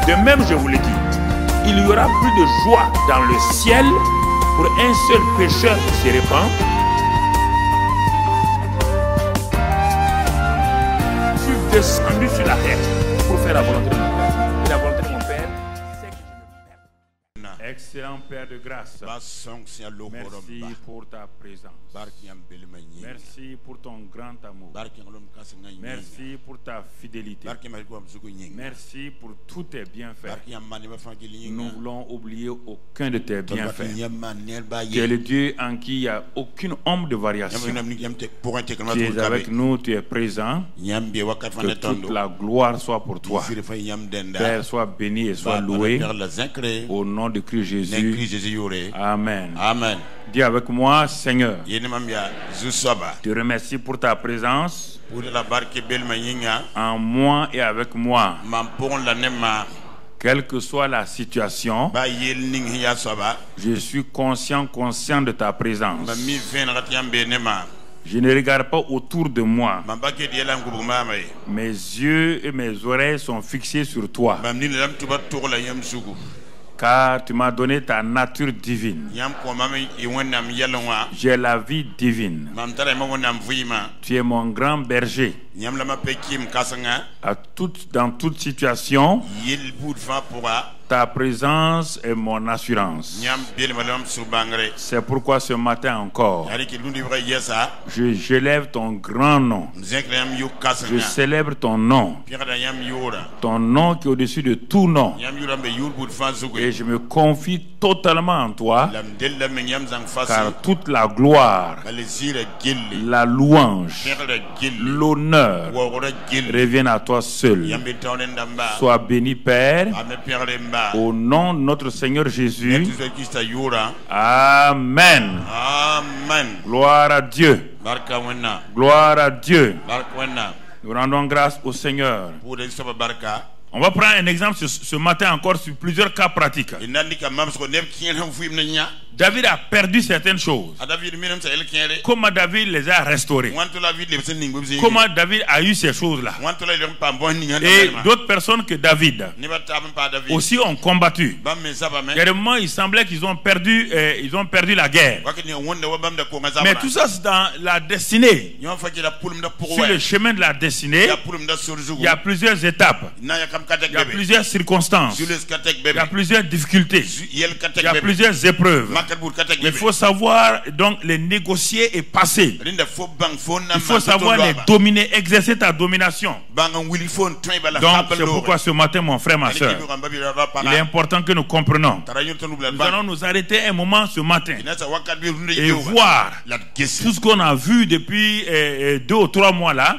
De même, je vous le dis, il y aura plus de joie dans le ciel pour un seul pécheur qui se répand. Je suis descendu sur la terre pour faire la volonté de mon Père. Et la volonté de mon Père, c'est que je me perde. Excellent Père de grâce, merci pour ta présence. Merci pour ton grand amour. Merci pour ta fidélité. Merci pour tous tes bienfaits. Nous voulons oublier aucun de tes bienfaits. Tu es le Dieu en qui il n'y a aucune ombre de variation. Tu es avec nous, tu es présent. Que toute la gloire soit pour toi. Père, sois béni et sois loué. Au nom de Christ Jésus. Amen. Amen. Dis avec moi, Seigneur, je te remercie pour ta présence en moi et avec moi. Quelle que soit la situation, je suis conscient de ta présence. Je ne regarde pas autour de moi. Mes yeux et mes oreilles sont fixés sur toi. Car tu m'as donné ta nature divine. J'ai la vie divine. Tu es mon grand berger. Dans toute situation, ta présence est mon assurance. C'est pourquoi ce matin encore, j'élève ton grand nom. Je célèbre ton nom. Ton nom qui est au-dessus de tout nom. Et je me confie totalement en toi. Car toute la gloire, la louange, l'honneur reviennent à toi seul. Sois béni, Père. Au nom de notre Seigneur Jésus. Amen. Amen. Gloire à Dieu. Gloire à Dieu. Nous rendons grâce au Seigneur. On va prendre un exemple ce matin encore sur plusieurs cas pratiques. David a perdu certaines choses. Comment David les a restaurées? Comment David a eu ces choses-là? Et d'autres personnes que David aussi ont combattu. Il y a des moments, il semblait qu'ils ont perdu la guerre. Mais tout ça, c'est dans la destinée. Sur le chemin de la destinée, il y a plusieurs étapes. Il y a plusieurs circonstances. Il y a plusieurs difficultés. Il y a plusieurs épreuves. Il faut savoir donc les négocier et passer. Il faut savoir les dominer, exercer ta domination. Donc c'est pourquoi ce matin, mon frère, ma soeur, il est important que nous comprenions. Nous allons nous arrêter un moment ce matin et voir tout ce qu'on a vu depuis 2 ou 3 mois là.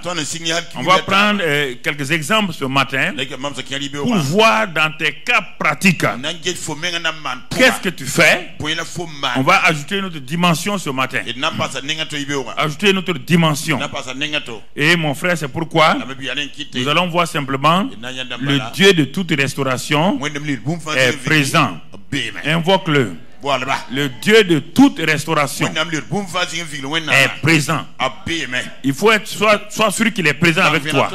On va prendre quelques exemples ce matin pour voir dans tes cas pratiques qu'est-ce que tu fais. On va ajouter notre dimension ce matin. Ajouter notre dimension. Et mon frère, c'est pourquoi nous allons voir simplement le Dieu de toute restauration est présent. Invoque-le. Le Dieu de toute restauration est présent. Il faut être soit sûr qu'il est présent avec toi.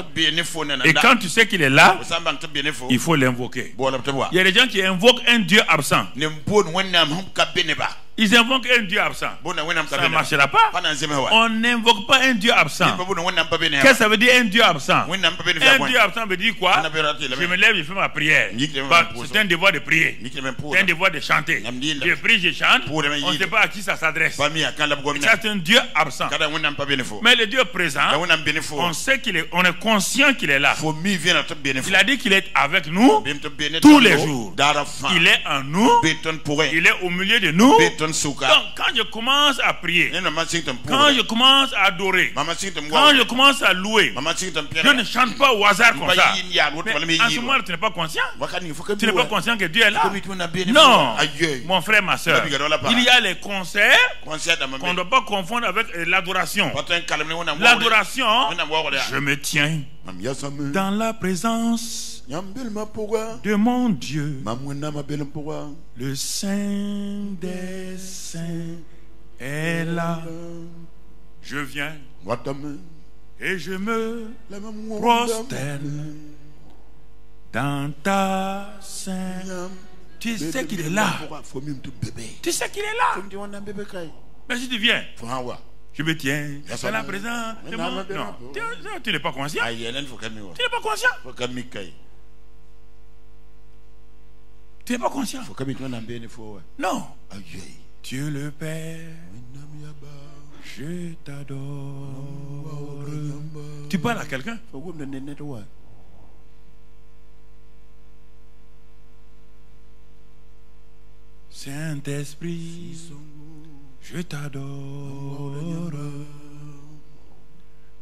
Et quand tu sais qu'il est là, il faut l'invoquer. Il y a des gens qui invoquent un Dieu absent. Ils invoquent un Dieu absent. Ça ne marchera pas. On n'invoque pas un Dieu absent. Qu'est-ce que ça veut dire un Dieu absent? Un Dieu absent veut dire quoi? Je me lève, je fais ma prière. C'est un devoir de prier. C'est un devoir de chanter. Je prie, je chante. On ne sait pas à qui ça s'adresse. C'est un Dieu absent. Mais le Dieu présent, on sait on est conscient qu'il est là. Il a dit qu'il est avec nous tous les jours. Il est en nous. Il est au milieu de nous. Donc quand je commence à prier, quand je commence à adorer, quand je commence à louer, je ne chante pas au hasard comme ça. Mais en ce moment, tu n'es pas conscient. Tu n'es pas conscient que Dieu est là. Non, mon frère, ma soeur, il y a les concerts qu'on ne doit pas confondre avec l'adoration. L'adoration, je me tiens dans la présence de mon Dieu, le Saint des Saints est là. Je viens et je me prosterne dans ta sein. Tu sais qu'il est là. Tu sais qu'il est là. Mais si tu viens, je me tiens. C'est la présence. Non, tu n'es pas conscient. Tu n'es pas conscient. Tu n'es pas conscient. Non. Dieu le Père, je t'adore. Tu parles à quelqu'un? Saint-Esprit, je t'adore.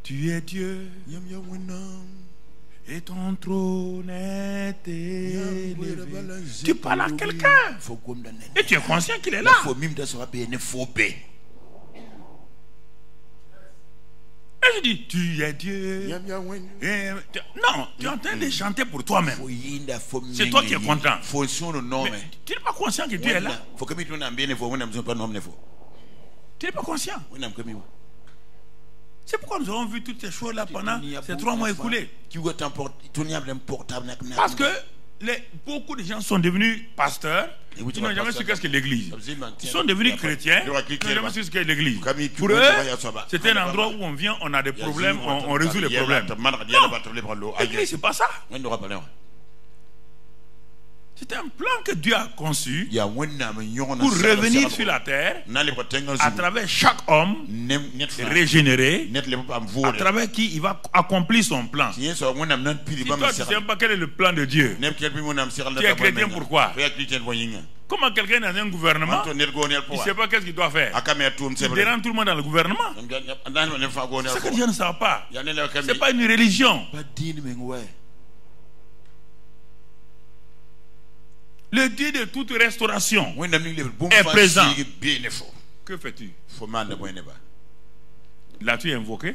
Tu es Dieu et ton trône est élevé. Tu parles à quelqu'un et tu es conscient qu'il est là. Et je dis, tu es Dieu. Non, tu es en train de chanter pour toi-même. C'est toi qui es content. Mais tu n'es pas conscient que Dieu est là. Tu n'es pas conscient. C'est pourquoi nous avons vu toutes ces choses-là pendant ces 3 mois écoulés. Parce que beaucoup de gens sont devenus pasteurs. Ils n'ont jamais su qu'est-ce que l'église. Ils sont devenus chrétiens. Ils n'ont jamais su ce qu'est l'église. Pour eux, c'est un endroit où on vient, on a des problèmes, on résout les problèmes. Non, l'église, c'est pas ça. C'est un plan que Dieu a conçu pour revenir sur la terre à travers chaque homme régénéré, à travers qui il va accomplir son plan. Si toi tu ne sais pas quel est le plan de Dieu, tu es chrétien pourquoi? Comment quelqu'un dans un gouvernement, il ne sait pas qu'est-ce qu'il doit faire? Il dérange tout le monde dans le gouvernement. C'est que Dieu ne sait pas. Ce n'est pas une religion. Le Dieu de toute restauration est présent. Que fais-tu? L'as-tu invoqué?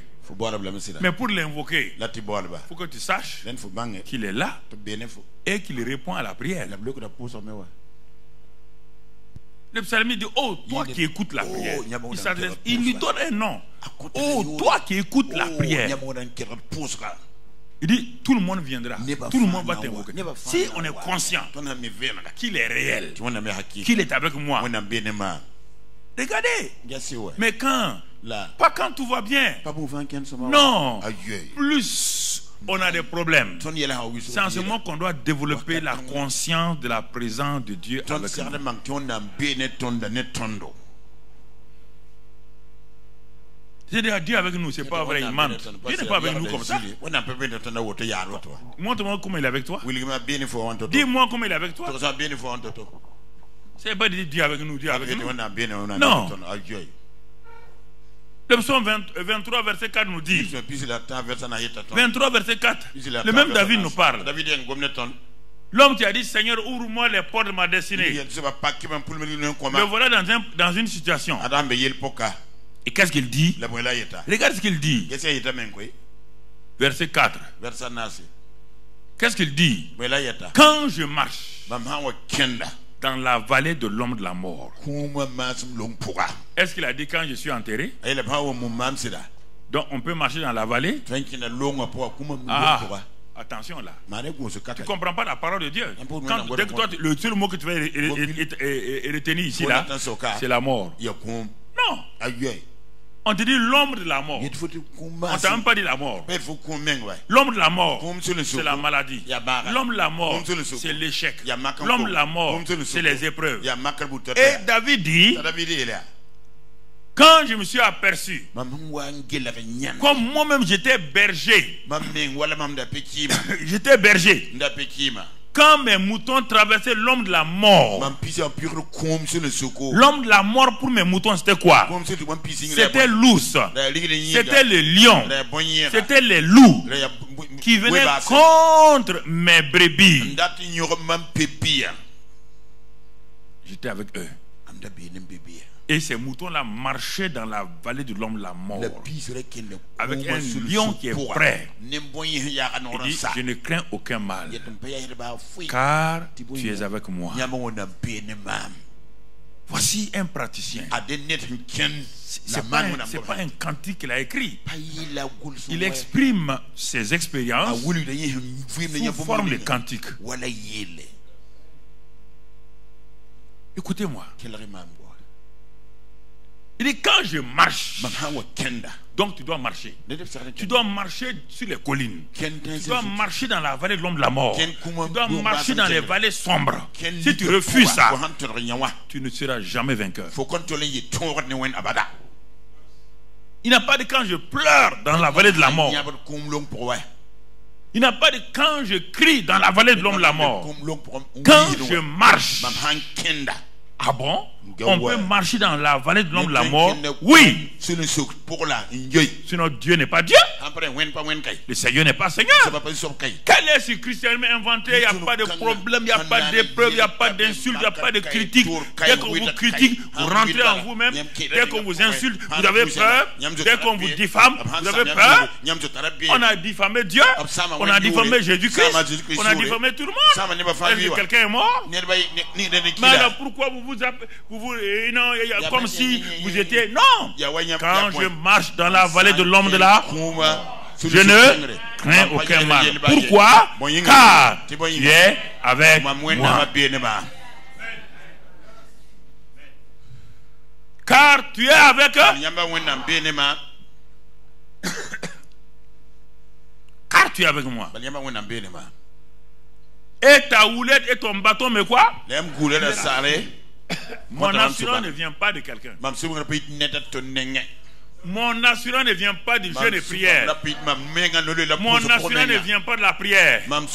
Mais pour l'invoquer, il faut que tu saches qu'il est là et qu'il répond à la prière. Le psalmiste dit, oh, toi qui écoutes la prière. Il lui donne un nom. Oh, toi qui écoutes la prière. Il dit, tout le monde viendra. Tout le monde va t'invoquer. Si on est conscient qu'il est réel, qu'il est avec moi, regardez. Mais quand, pas quand tout va bien. Non. Plus on a des problèmes. C'est en ce moment qu'on doit développer la conscience de la présence de Dieu avec nous. Dieu avec nous, c'est pas vrai, il ment. Dieu n'est pas avec nous comme ça. Montre-moi comment il est avec toi. Dis-moi comment il est avec toi. C'est pas dire Dieu avec nous, Dieu avec nous. Non. Le psaume 23, verset 4 nous dit. 23, verset 4. Le même David nous parle. L'homme qui a dit, Seigneur, ouvre-moi les portes de ma destinée. Me voilà dans une situation. Et qu'est-ce qu'il dit? Regarde ce qu'il dit. Verset 4. Qu'est-ce qu'il dit? Quand je marche dans la vallée de l'ombre de la mort. Est-ce qu'il a dit quand je suis enterré? Donc on peut marcher dans la vallée. Attention là. Tu ne comprends pas la parole de Dieu. Dès que toi, le seul mot que tu vas retenir ici là, c'est la mort. Non. On te dit l'ombre de la mort. On ne t'a même pas dit la mort. L'ombre de la mort, c'est la maladie. L'ombre de la mort, c'est l'échec. L'ombre de la mort, c'est les épreuves. Et David dit, quand je me suis aperçu, comme moi-même j'étais berger, j'étais berger. Quand mes moutons traversaient l'ombre de la mort, l'ombre de la mort pour mes moutons c'était quoi? C'était l'ours, c'était le lion, c'était les loups qui venaient contre mes brebis. J'étais avec eux. Et ces moutons-là marchaient dans la vallée de l'ombre de la mort avec un lion qui est prêt. Il dit, je ne crains aucun mal car tu es avec moi. Voici un praticien. C'est pas un cantique qu'il a écrit. Il exprime ses expériences sous forme de cantique. Écoutez-moi. Il dit quand je marche, donc tu dois marcher. Tu dois marcher sur les collines. Tu dois marcher dans la vallée de l'homme de la mort. Tu dois marcher dans les vallées sombres. Si tu refuses ça, tu ne seras jamais vainqueur. Il n'a pas de quand je pleure dans la vallée de la mort. Il n'a pas de quand je crie dans la vallée de l'homme de la mort. Quand je marche. Ah bon? On peut marcher dans la vallée de l'homme de la mort? Oui. Sinon Dieu n'est pas Dieu. Le Seigneur n'est pas Seigneur. Quel est ce christianisme inventé? Il n'y a pas de problème, il n'y a pas d'épreuve, il n'y a pas d'insulte, il n'y a pas de critique. Dès qu'on vous critique, vous rentrez en vous-même. Dès qu'on vous insulte, vous avez peur. Dès qu'on vous diffame, vous avez peur. On a diffamé Dieu, on a diffamé Jésus-Christ, on a diffamé tout le monde. Est-ce que quelqu'un est mort? Mais alors pourquoi comme si vous étiez... Non. Quand je marche dans la vallée de l'homme de la... Je ne crains aucun mal. Pourquoi? Car tu es avec moi. Car tu es avec... Car tu es avec moi. Et ta houlette et ton bâton, mais quoi? Mon assurance ne vient pas de quelqu'un. Mon assurance ne vient pas du jeûne et prière. Mon assurance ne vient pas de la prière. Mon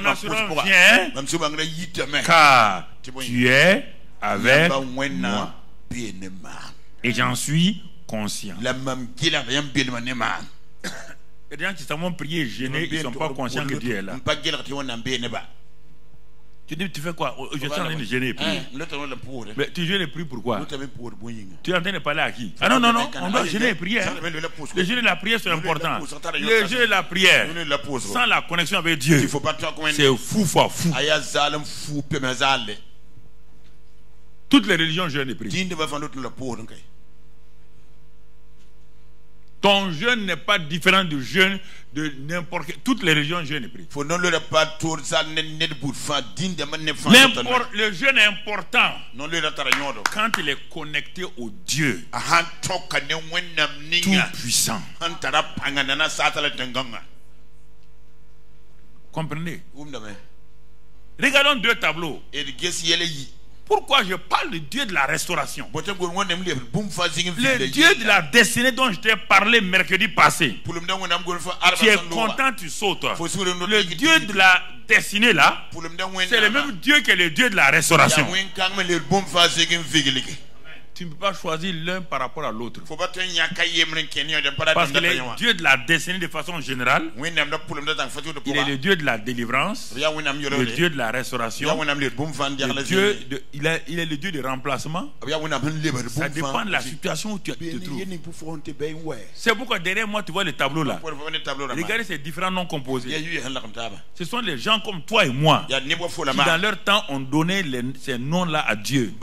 assurance vient car tu es avec moi. Et j'en suis conscient. Il y a des gens qui savent prier et jeûner, ils ne sont pas conscients que Dieu est là. Tu dis, tu fais quoi? Je suis en train de gêner et prier. Mais tu gênes et prier pourquoi? Tu es en train de parler à qui? Ah non, on doit gêner et prier. Le jeûne et la prière sont importants. Le jeûne et la prière, sans la connexion avec Dieu, c'est fou. Toutes les religions jeûnent et prient. Ton jeûne n'est pas différent du jeûne de n'importe quel. Toutes les religions jeûnent et prient. Le jeûne est important quand il est connecté au Dieu tout puissant. Comprenez? Regardons deux tableaux. Pourquoi je parle du Dieu de la restauration? Le Dieu de la destinée dont je t'ai parlé mercredi passé. Tu es content, tu sautes. Le Dieu de la destinée là, c'est le même Dieu que le Dieu de la restauration. Tu ne peux pas choisir l'un par rapport à l'autre. Parce que le Dieu de la destinée de façon générale, il est le Dieu de la délivrance, le Dieu de la restauration, il est le Dieu de remplacement. Ça dépend de la situation où tu te trouves. C'est pourquoi derrière moi tu vois le tableau là. Regardez ces différents noms composés. Ce sont les gens comme toi et moi qui dans leur temps ont donné ces noms là à Dieu.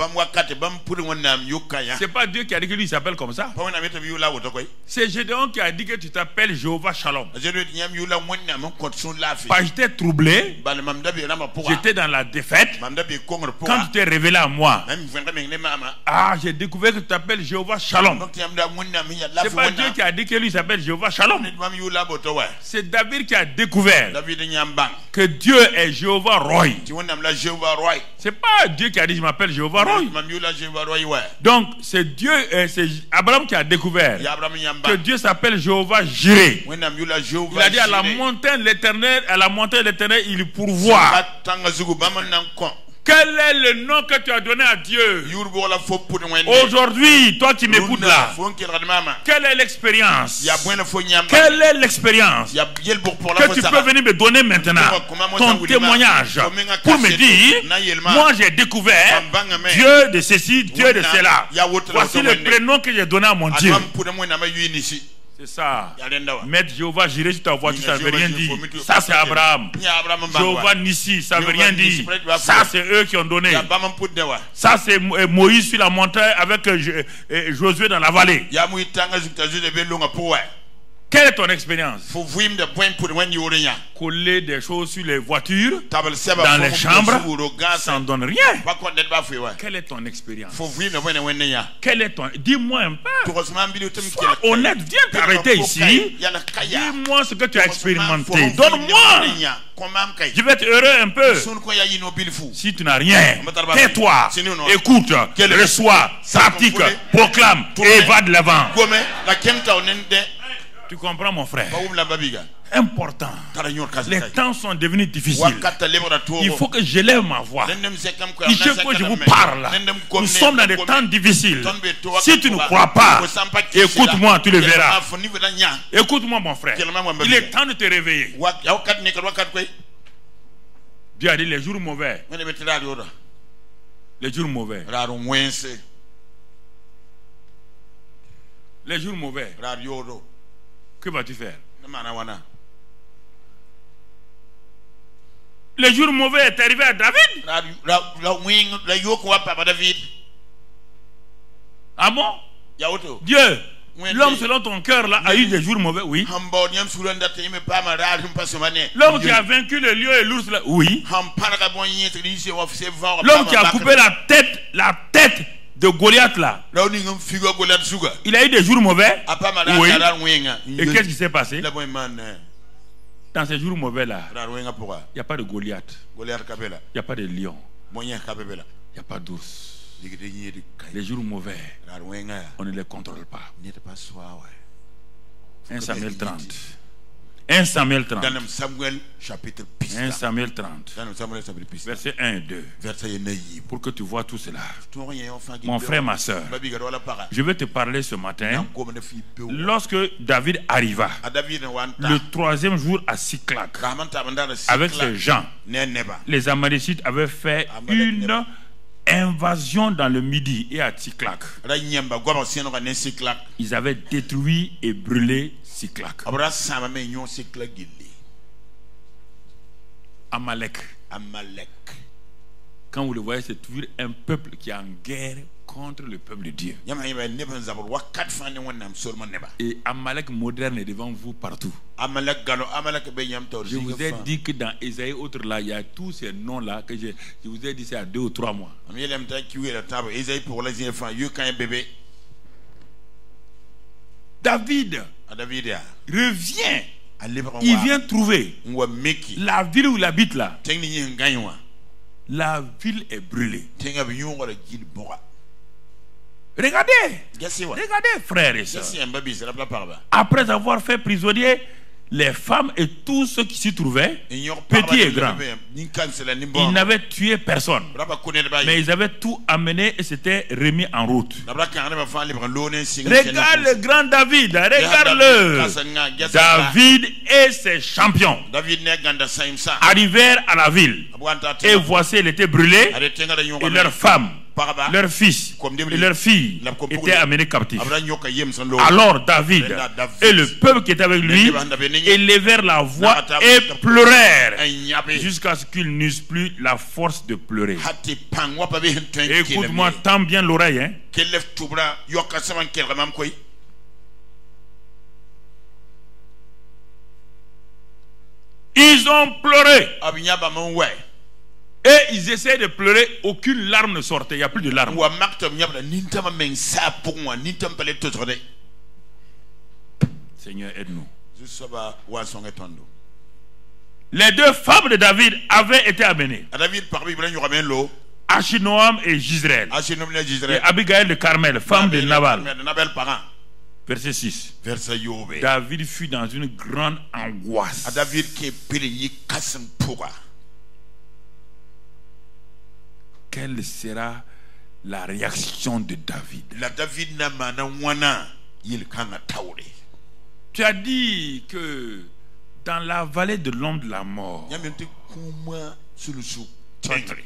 C'est pas Dieu qui a dit que lui s'appelle comme ça. C'est Gédéon qui a dit que tu t'appelles Jéhovah Shalom. Pas j'étais troublé, j'étais dans la défaite. Quand tu t'es révélé à moi, j'ai découvert que tu t'appelles Jéhovah Shalom. C'est pas Dieu qui a dit que lui s'appelle Jéhovah Shalom. C'est David qui a découvert que Dieu est Jéhovah Roy. C'est pas Dieu qui a dit je m'appelle Jéhovah Roy. Donc c'est Dieu, c'est Abraham qui a découvert que Dieu s'appelle Jéhovah Jireh. Il a dit à la montagne de l'Éternel, il pourvoit. Quel est le nom que tu as donné à Dieu? Aujourd'hui, toi qui m'écoutes là, quelle est l'expérience? Quelle est l'expérience que tu peux venir me donner maintenant? Ton témoignage pour me dire, moi j'ai découvert Dieu de ceci, Dieu de cela. Voici le prénom que j'ai donné à mon Dieu. C'est C'est ça. Mettre Jéhovah Jireh sur ta voiture, ça ne veut rien dire. Ça, c'est Abraham. Jéhovah Nissi, ça ne veut rien dire. Ça, c'est eux qui ont donné. Ça, c'est Moïse sur la montagne avec Josué dans la vallée. Quelle est ton expérience? Coller des choses sur les voitures, dans les chambres, ça ne donne rien. Quelle est ton expérience? Quel est ton... Dis-moi un peu. Sois honnête, viens t'arrêter ici. Dis-moi ce que tu as expérimenté. Donne-moi. Je vais être heureux un peu. Si tu n'as rien, tais-toi, écoute, reçois, pratique, proclame et va de l'avant. Tu comprends, mon frère? Important. Les temps sont devenus difficiles. Il faut que je lève ma voix. Il faut que je vous parle. Nous sommes dans des temps difficiles. Si tu ne crois pas, écoute-moi, tu le verras. Écoute-moi, mon frère. Il est temps de te réveiller. Dieu a dit les jours mauvais. Les jours mauvais. Les jours mauvais. Que vas-tu faire? Le jour mauvais est arrivé à David. Ah bon? Dieu, l'homme selon ton cœur là a eu des jours mauvais, oui. L'homme qui a vaincu le lion et l'ours là, oui. L'homme qui a coupé la tête de Goliath là, il a eu des jours mauvais, oui. Et qu'est-ce qui s'est passé? Dans ces jours mauvais là, il n'y a pas de Goliath, il n'y a pas de lion, il n'y a pas d'ours. Les jours mauvais, on ne les contrôle pas. 1 Samuel 30. 1 Samuel 30. 1 Samuel 30. Verset 1 et 2. Pour que tu vois tout cela. Mon frère, ma soeur, je vais te parler ce matin. Lorsque David arriva, le 3e jour à Siklag, avec ses gens, les Amalécites avaient fait une invasion dans le Midi et à Siklag. Ils avaient détruit et brûlé Siklag. Amalek. Quand vous le voyez, c'est toujours un peuple qui est en guerre contre le peuple de Dieu. Et Amalek moderne est devant vous partout. Je vous ai dit que dans Ésaïe autre là, il y a tous ces noms là que je vous ai dit c'est à 2 ou 3 mois. David revient. Il vient trouver la ville où il habite là. La ville est brûlée. Regardez, frères et sœurs. Après avoir fait prisonnier les femmes et tous ceux qui s'y trouvaient, petits et grands, ils n'avaient tué personne, mais ils avaient tout amené et s'étaient remis en route. Regarde le grand David, regarde-le. David et ses champions arrivèrent à la ville et voici, elle était brûlée et leurs femmes, leurs fils et leurs filles étaient amenés captifs. Alors David et le peuple qui était avec lui élevèrent la voix et pleurèrent jusqu'à ce qu'ils n'eussent plus la force de pleurer. Écoute-moi, tends bien l'oreille, hein. Ils ont pleuré. Et ils essaient de pleurer, aucune larme ne sortait, il n'y a plus de larmes. Seigneur, aide-nous. Les 2 femmes de David avaient été amenées. Achinoam et Jizreel. Et Abigail de Carmel, femme de Nabal. Verset 6. David fut dans une grande angoisse. Quelle sera la réaction de David? Tu as dit que dans la vallée de l'ombre de la mort,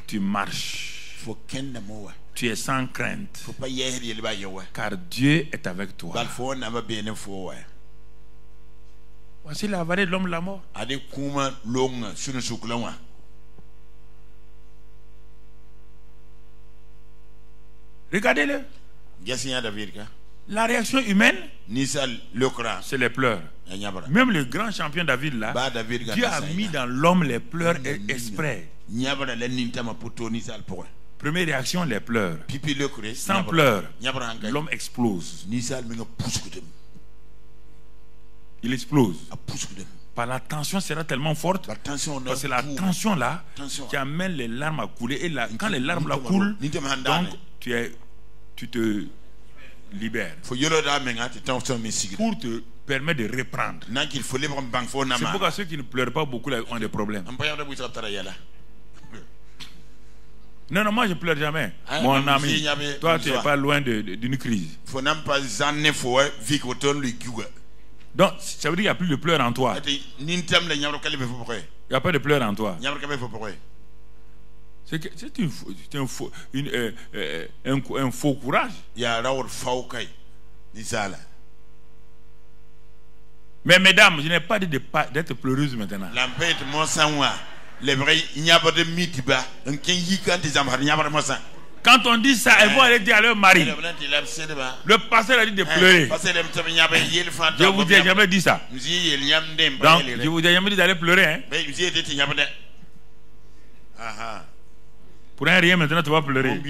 tu marches. Tu es sans crainte, car Dieu est avec toi. Voici la vallée de l'homme de la mort. Regardez-le. La réaction humaine, c'est les pleurs. Même le grand champion David là, Dieu a mis dans l'homme les pleurs exprès. Première réaction, les pleurs. Sans pleurs, l'homme explose. Il explose. Par la tension sera tellement forte, parce que c'est la tension là qui amène les larmes à couler. Et là, quand les larmes là coulent, donc tu te libères. Pour te permettre de reprendre. C'est pourquoi ceux qui ne pleurent pas beaucoup là, ont des problèmes. Non, moi je pleure jamais. Mon ami, toi tu n'es pas loin d'une crise. Donc ça veut dire qu'il n'y a plus de pleurs en toi. Il n'y a pas de pleurs en toi. C'est un faux courage. Mais mesdames, je n'ai pas dit d'être pleureuse maintenant. Quand on dit ça, elles vont aller dire à leur mari. Le pasteur a dit de pleurer. Je vous ai jamais dit ça. Donc, je vous ai jamais dit d'aller pleurer. Pour un rien, maintenant tu vas pleurer.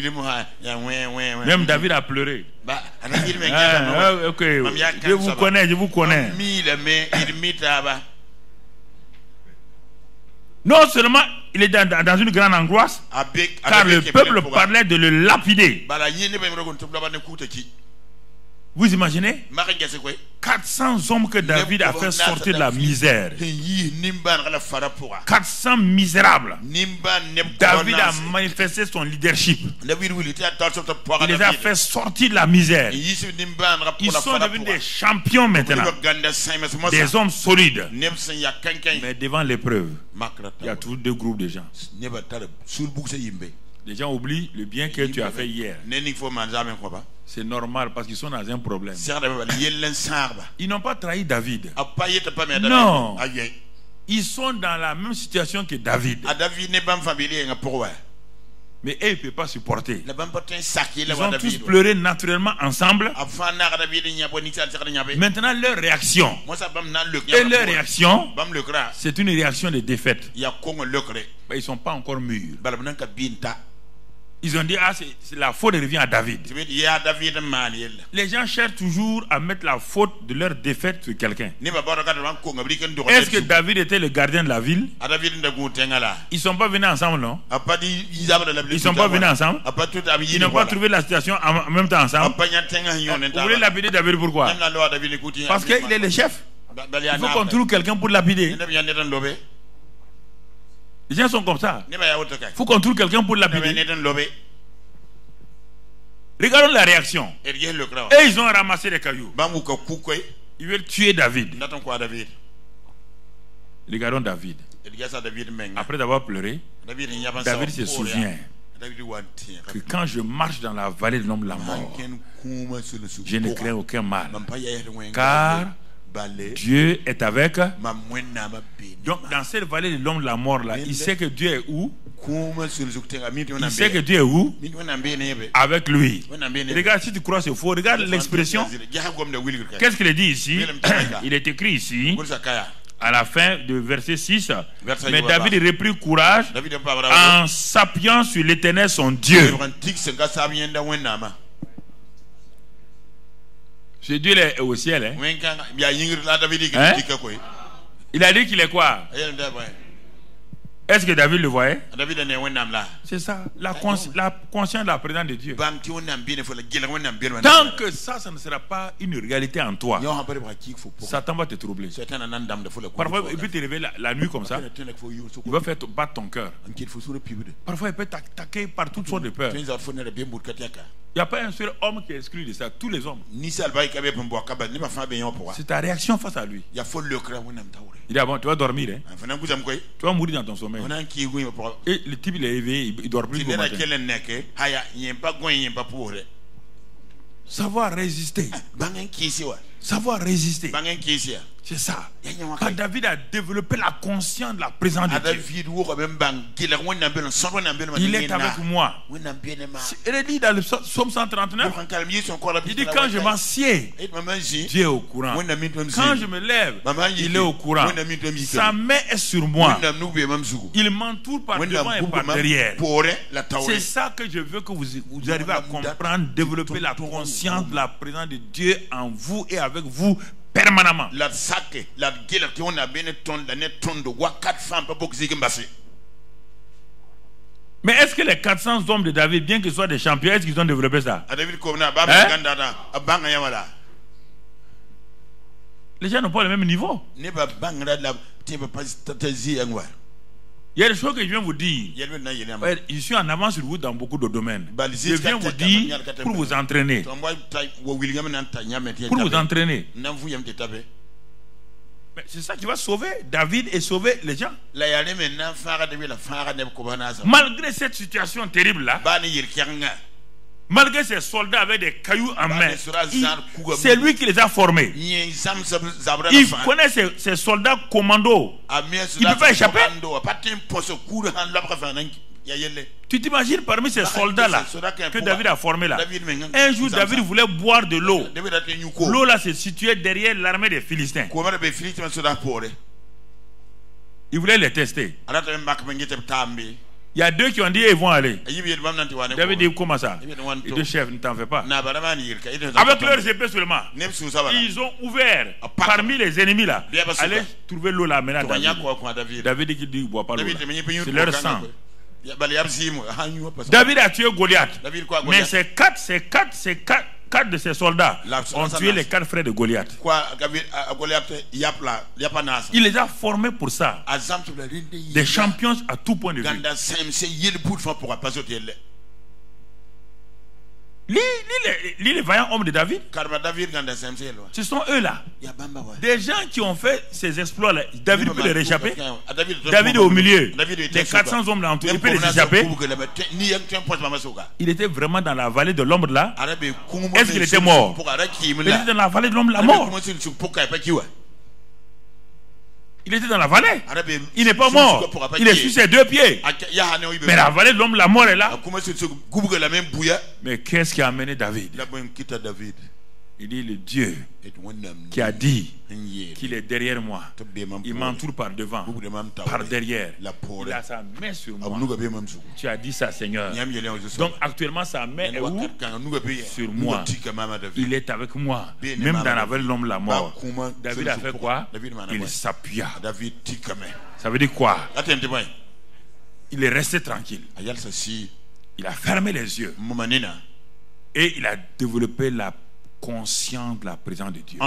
Même David a pleuré. Ok, je vous connais. Non seulement il est dans une grande angoisse, car le peuple parlait de le lapider. Vous imaginez 400 hommes que David a fait sortir de la misère. 400 misérables. David a manifesté son leadership. Il les a fait sortir de la misère. Ils sont devenus des champions maintenant. Des hommes solides. Mais devant l'épreuve, il y a toujours deux groupes de gens. Les gens oublient le bien que tu as fait hier. C'est normal parce qu'ils sont dans un problème. Ils n'ont pas trahi David. Non. Ils sont dans la même situation que David. Mais eux, ils ne peuvent pas supporter. Ils ont tous pleuré naturellement ensemble. Maintenant, leur réaction. Et leur réaction, c'est une réaction de défaite. Ils ne sont pas encore mûrs. Ils ont dit, la faute revient à David. Les gens cherchent toujours à mettre la faute de leur défaite sur quelqu'un. Est-ce que David était le gardien de la ville? Ils ne sont pas venus ensemble, non? Ils ne sont pas venus ensemble. Ils n'ont pas trouvé la situation en même temps ensemble. Vous voulez lapider David, pourquoi? Parce qu'il est le chef. Il faut qu'on trouve quelqu'un pour lapider. Les gens sont comme ça. Il faut qu'on trouve quelqu'un pour lapider. Regardons la réaction. Et ils ont ramassé des cailloux. Ils veulent tuer David. Regardons David. Après avoir pleuré, David se souvient que quand je marche dans la vallée de l'homme de la mort, je ne crains aucun mal, car Dieu est avec. Donc dans cette vallée de l'homme de la mort là, il sait que Dieu est où? Il sait que Dieu est où? Avec lui. Regarde, si tu crois c'est faux, regarde l'expression. Qu'est-ce qu'il est dit ici? Il est écrit ici à la fin de verset 6. Mais David reprit courage en s'appuyant sur l'Éternel son Dieu. Ce Dieu est au ciel. Hein? Il a dit qu'il est quoi? Est-ce que David le voyait? C'est ça, la conscience de la présence de Dieu. Tant que ça ne sera pas une réalité en toi, Satan va te troubler. Parfois, il peut te réveiller la nuit comme ça. Il va faire battre ton cœur. Parfois, il peut t'attaquer par toutes sortes de peurs. Il n'y a pas un seul homme qui est exclu de ça. Tous les hommes. C'est ta réaction face à lui. Il dit, bon, tu vas dormir. Hein? Tu vas mourir dans ton sommeil. Et le type, il est éveillé, il dort plus. Savoir résister. Savoir résister. C'est ça. Quand David a développé la conscience de la présence de Dieu. Il est avec moi. Il est dit dans le psaume 139. Il dit quand je m'assieds, Dieu est au courant. Quand je me lève, il est au courant. Sa main est sur moi. Il m'entoure par devant et par derrière. C'est ça que je veux que vous arrivez à comprendre, développer la conscience de la présence de Dieu en vous et avec vous permanemment. Mais est-ce que les 400 hommes de David, bien qu'ils soient des champions, est-ce qu'ils ont développé ça? Les gens n'ont pas le même niveau. Il y a des choses que je viens vous dire. Je suis en avance sur vous dans beaucoup de domaines. Je viens vous dire pour vous entraîner. Pour vous entraîner. C'est ça qui va sauver David et sauver les gens. Malgré cette situation terrible là, malgré ces soldats avec des cailloux en main, c'est lui qui les a formés. Il connaît ces soldats commando. Il ne peut pas échapper. Tu t'imagines parmi ces soldats-là que David a formés là. Un jour, David voulait boire de l'eau. L'eau là se situait derrière l'armée des Philistins. Il voulait les tester. Il y a deux qui ont dit ils vont aller. David dit comment ça? Les deux chefs, ne t'en fais pas. Avec leurs épées seulement, ils ont ouvert parmi les ennemis là. Allez trouver l'eau là maintenant. David dit qu'il ne boit pas l'eau. C'est leur sang. David a tué Goliath. Mais ces quatre de ses soldats ont tué les 4 frères de Goliath. Il les a formés pour ça. Des champions à tout point de vue. Lis les vaillants hommes de David. Ce sont eux là. Des gens qui ont fait ces exploits là. David peut les réchapper. David est au milieu. Les 400 hommes là, il peut les échapper. Il était vraiment dans la vallée de l'ombre là. Est-ce qu'il était mort? Il était dans la vallée de l'ombre la mort. Il était dans la vallée. Il n'est pas mort. Il est sur ses 2 pieds. Mais la vallée de l'homme, la mort est là. Mais qu'est-ce qui a amené David? Il dit le Dieu qui a dit qu'il est derrière moi. Il m'entoure par devant, par derrière. Il a sa main sur moi. Tu as dit ça, Seigneur. Donc actuellement sa main est où? Sur moi. Il est avec moi. Même dans la vallée de l'homme, la mort. David a fait quoi? Il s'appuya. Ça veut dire quoi? Il est resté tranquille. Il a fermé les yeux. Et il a développé la conscience de la présence de Dieu.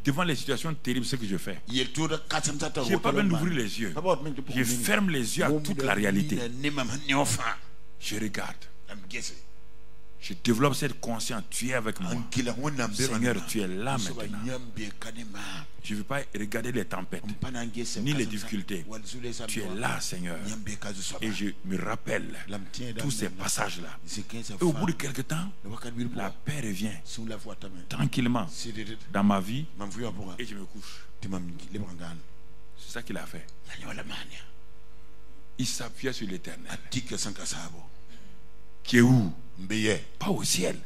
Devant les situations terribles, ce que je fais, je n'ai pas besoin d'ouvrir les yeux. Je ferme les yeux à toute la réalité. Je regarde. Je développe cette conscience. Tu es avec moi. Seigneur, tu es là maintenant. Je ne veux pas regarder les tempêtes ni les difficultés. Tu es là, Seigneur. Et je me rappelle tous ces passages-là. Et au bout de quelque temps, la paix revient tranquillement dans ma vie et je me couche. C'est ça qu'il a fait. Il s'appuyait sur l'Éternel. Qui est où? Pas au ciel.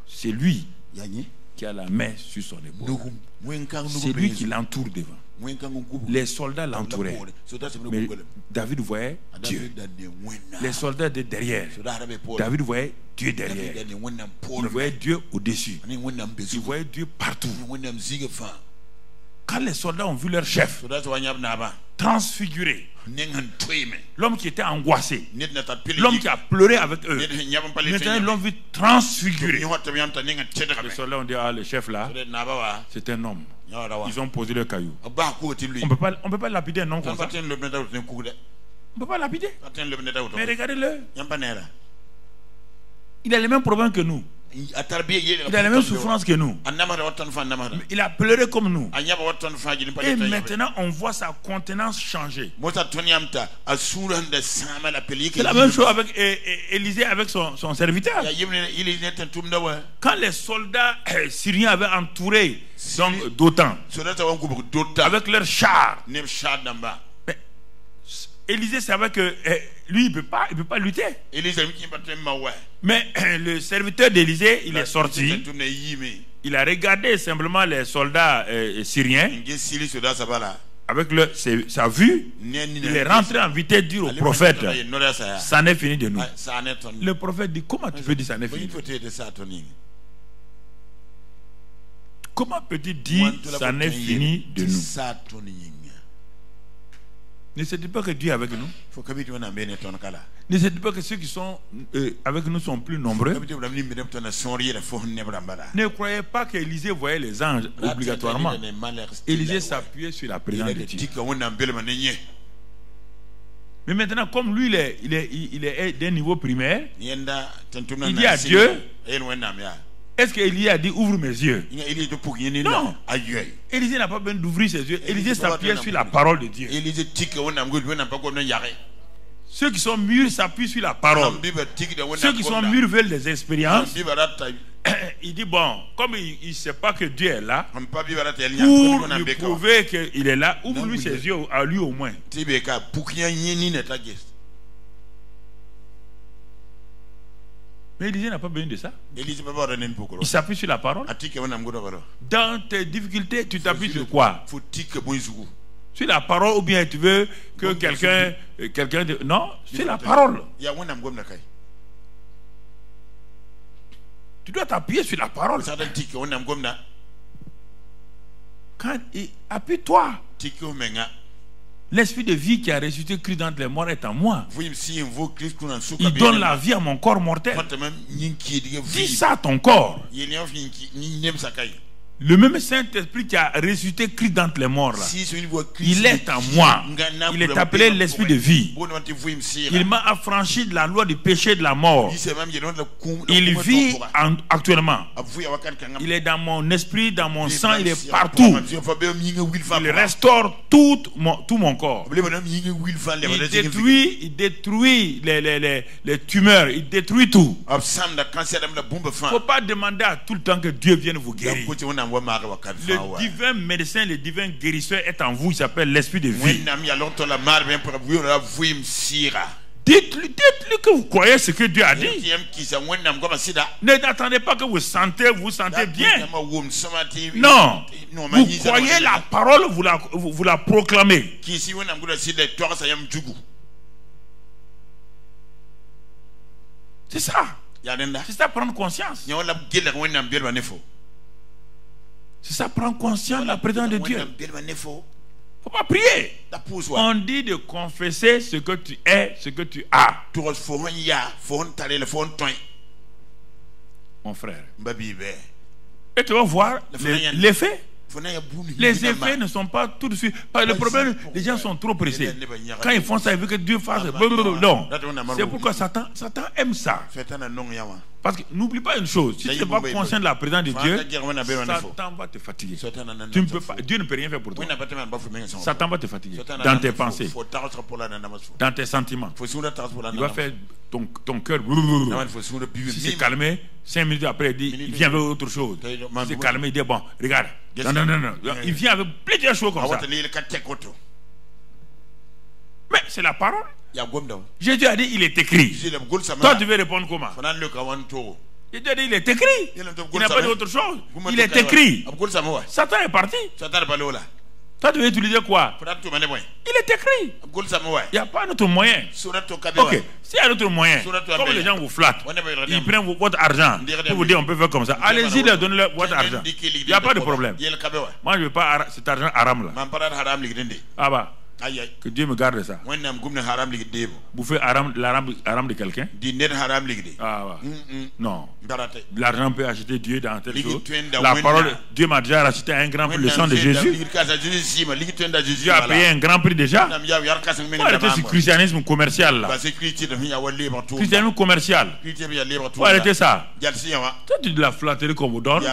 C'est lui qui a la main sur son épaule. C'est lui qui l'entoure devant. Les soldats l'entouraient. Mais David voyait Dieu. Les soldats de derrière. David voyait Dieu derrière. Il voyait Dieu au-dessus. Il voyait Dieu partout. Quand les soldats ont vu leur chef transfiguré, l'homme qui était angoissé, l'homme qui a pleuré avec eux, maintenant l'homme vu transfiguré. Les soldats ont dit, ah, le chef là, c'est un homme. Ils ont posé le caillou. On ne peut pas lapider un homme comme ça. On ne peut pas lapider. Mais regardez-le. Il a les mêmes problèmes que nous. Il a la même souffrance que nous. Il a pleuré comme nous. Et maintenant, on voit sa contenance changer. C'est la même chose avec Élisée, avec son serviteur. Quand les soldats syriens avaient entouré Dothan avec leurs chars, Élisée savait que lui, il ne peut pas lutter. Mais le serviteur d'Élisée, il est sorti. Il a regardé simplement les soldats syriens. Avec sa vue, il est rentré en vitesse dire au prophète, ça n'est fini de nous. Le prophète dit, comment tu peux dire ça n'est fini? Comment peux-tu dire ça n'est fini de nous? Ne sais-tu pas que Dieu est avec nous? Ne sais-tu pas que ceux qui sont avec nous sont plus nombreux? Ne croyez pas qu'Élisée voyait les anges obligatoirement. Élisée s'appuyait sur la présence de Dieu. Mais maintenant, comme lui, il est d'un niveau primaire, il dit à Dieu, est-ce qu'Élisée a dit ouvre mes yeux? Non. Élisée n'a pas besoin d'ouvrir ses yeux. Élisée s'appuyait sur la parole de Dieu. Ceux qui sont mûrs s'appuient sur la parole. Ceux qui sont mûrs veulent des expériences. Il dit bon, comme il ne sait pas que Dieu est là, pour lui prouver qu'il est là, ouvre-lui ses yeux à lui au moins. Mais Élisée n'a pas besoin de ça. Il s'appuie sur la parole. Dans tes difficultés, tu t'appuies sur quoi? Sur la parole, ou bien tu veux que quelqu'un non, c'est la parole. Tu dois t'appuyer sur la parole. Appuie-toi. L'esprit de vie qui a ressuscité Christ d'entre les morts est en moi. Il donne la vie à mon corps mortel. Dis ça à ton corps. Le même Saint-Esprit qui a ressuscité Christ d'entre les morts là, il est en moi. Il est appelé l'esprit de vie. Il m'a affranchi de la loi du péché et de la mort. Il vit actuellement. Il est dans mon esprit, dans mon sang, il est partout. Il restaure tout mon corps. Il détruit les tumeurs, il détruit tout. Il ne faut pas demander à tout le temps que Dieu vienne vous guérir. Le divin médecin, le divin guérisseur est en vous, il s'appelle l'esprit de vie. Dites-lui que vous croyez ce que Dieu a dit. N'attendez pas que vous sentez bien. Non. Vous croyez la parole, vous la proclamez. C'est ça. C'est ça, prendre conscience. C'est ça, prendre conscience de la présence de Dieu. Il ne faut pas prier. On dit de confesser ce que tu es, ce que tu as. Mon frère. Et tu vas voir l'effet. Les effets ne sont pas tout de suite. Le problème, les gens sont trop pressés. Quand ils font ça, ils veulent que Dieu fasse. Non. C'est pourquoi Satan aime ça. Parce que n'oublie pas une chose, si tu n'es pas conscient de la présence de Dieu, Satan va te fatiguer. Tu ne peux pas, Dieu ne peut rien faire pour toi. Satan va te fatiguer dans tes pensées, dans tes sentiments. Il va faire ton cœur. Si c'est calmé, 5 minutes après, il vient avec autre chose. Si c'est calmé, il dit bon, regarde. Non. Il vient avec plusieurs choses comme ça. Mais c'est la parole. Jésus a dit il est écrit. Toi tu veux répondre comment? Jésus a dit il est écrit. Il n'a pas d'autre chose. Il est écrit. Satan est parti. Toi tu veux utiliser quoi? Il est écrit. Il n'y a pas d'autre moyen. Ok, s'il y a d'autre moyen, comme les gens vous flattent, ils prennent votre argent pour vous dire on peut faire comme ça. Allez-y, leur donnez votre argent. Il n'y a pas de problème. Moi je ne veux pas cet argent haram là. Ah bah. Que Dieu me garde ça. Bouffer haram de quelqu'un. Ah, ouais. Non. L'argent peut acheter Dieu dans telle chose. La parole, Dieu m'a déjà racheté un grand prix, le sang de Jésus. Dieu a payé un grand prix déjà. Faut arrêter ce christianisme commercial là. Christianisme commercial. Faut arrêter ça. C'est de la flatterie qu'on vous donne.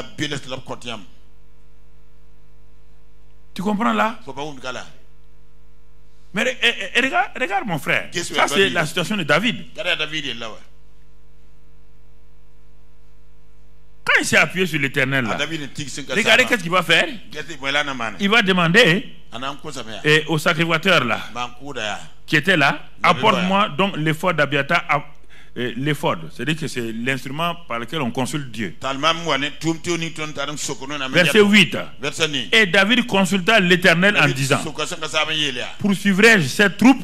Tu comprends là? Mais regarde mon frère. Ça c'est la situation de David. Quand il s'est appuyé sur l'Éternel là, regardez qu'est-ce qu'il va faire. Il va demander au sacrificateur là, qui était là, apporte-moi donc l'éphod d'Abiathar. L'éphod, c'est-à-dire que c'est l'instrument par lequel on consulte Dieu. Verset 8. Et David consulta l'Éternel en disant: poursuivrai-je cette troupe?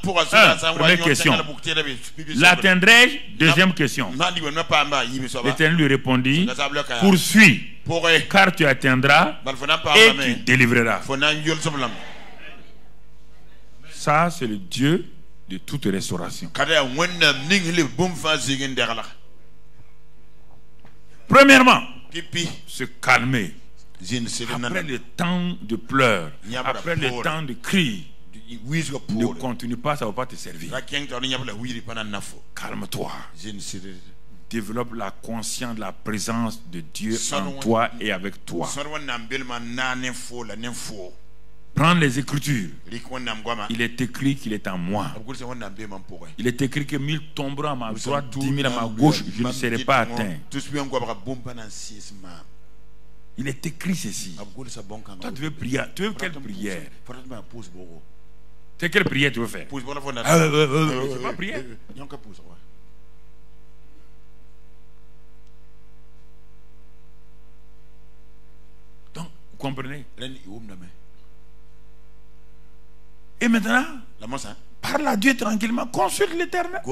Première question. L'atteindrai-je? Deuxième question. L'Éternel lui répondit: poursuis, car tu atteindras et tu délivreras. Ça, c'est le Dieu de toute restauration. Premièrement, se calmer. Après le temps de pleurs, après le temps de cris, ne continue pas, ça ne va pas te servir. Calme-toi. Développe la conscience de la présence de Dieu en toi et avec toi. Prends les Écritures. Il est écrit qu'il est en moi. Il est écrit que 1000 tomberont à ma droite, 10 000 à ma gauche, je ne serai pas atteint. Il est écrit ceci. Toi, tu veux prier. Tu veux quelle prière? Quelle prière tu veux faire? C'est pas prière. Donc, vous comprenez? Et maintenant, parle à Dieu tranquillement, consulte l'Éternel.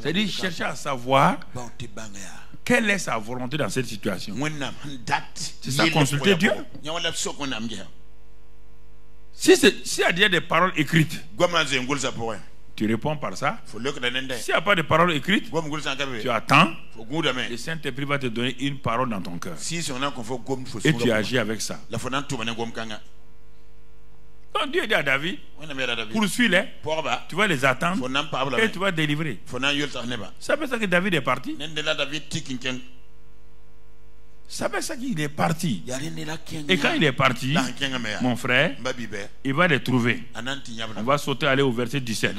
C'est-à-dire chercher à savoir quelle est sa volonté dans cette situation. C'est ça, consulter Dieu. Si il y a des paroles écrites, tu réponds par ça. S'il n'y a pas de paroles écrites, tu attends. Le Saint-Esprit va te donner une parole dans ton cœur. Et tu agis avec ça. Donc Dieu dit à David, poursuis-les, tu vas les attendre et tu vas délivrer. C'est pour ça que David est parti. C'est pour ça qu'il est parti. Et quand il est parti, mon frère, il va les trouver. On va sauter, aller au verset 17.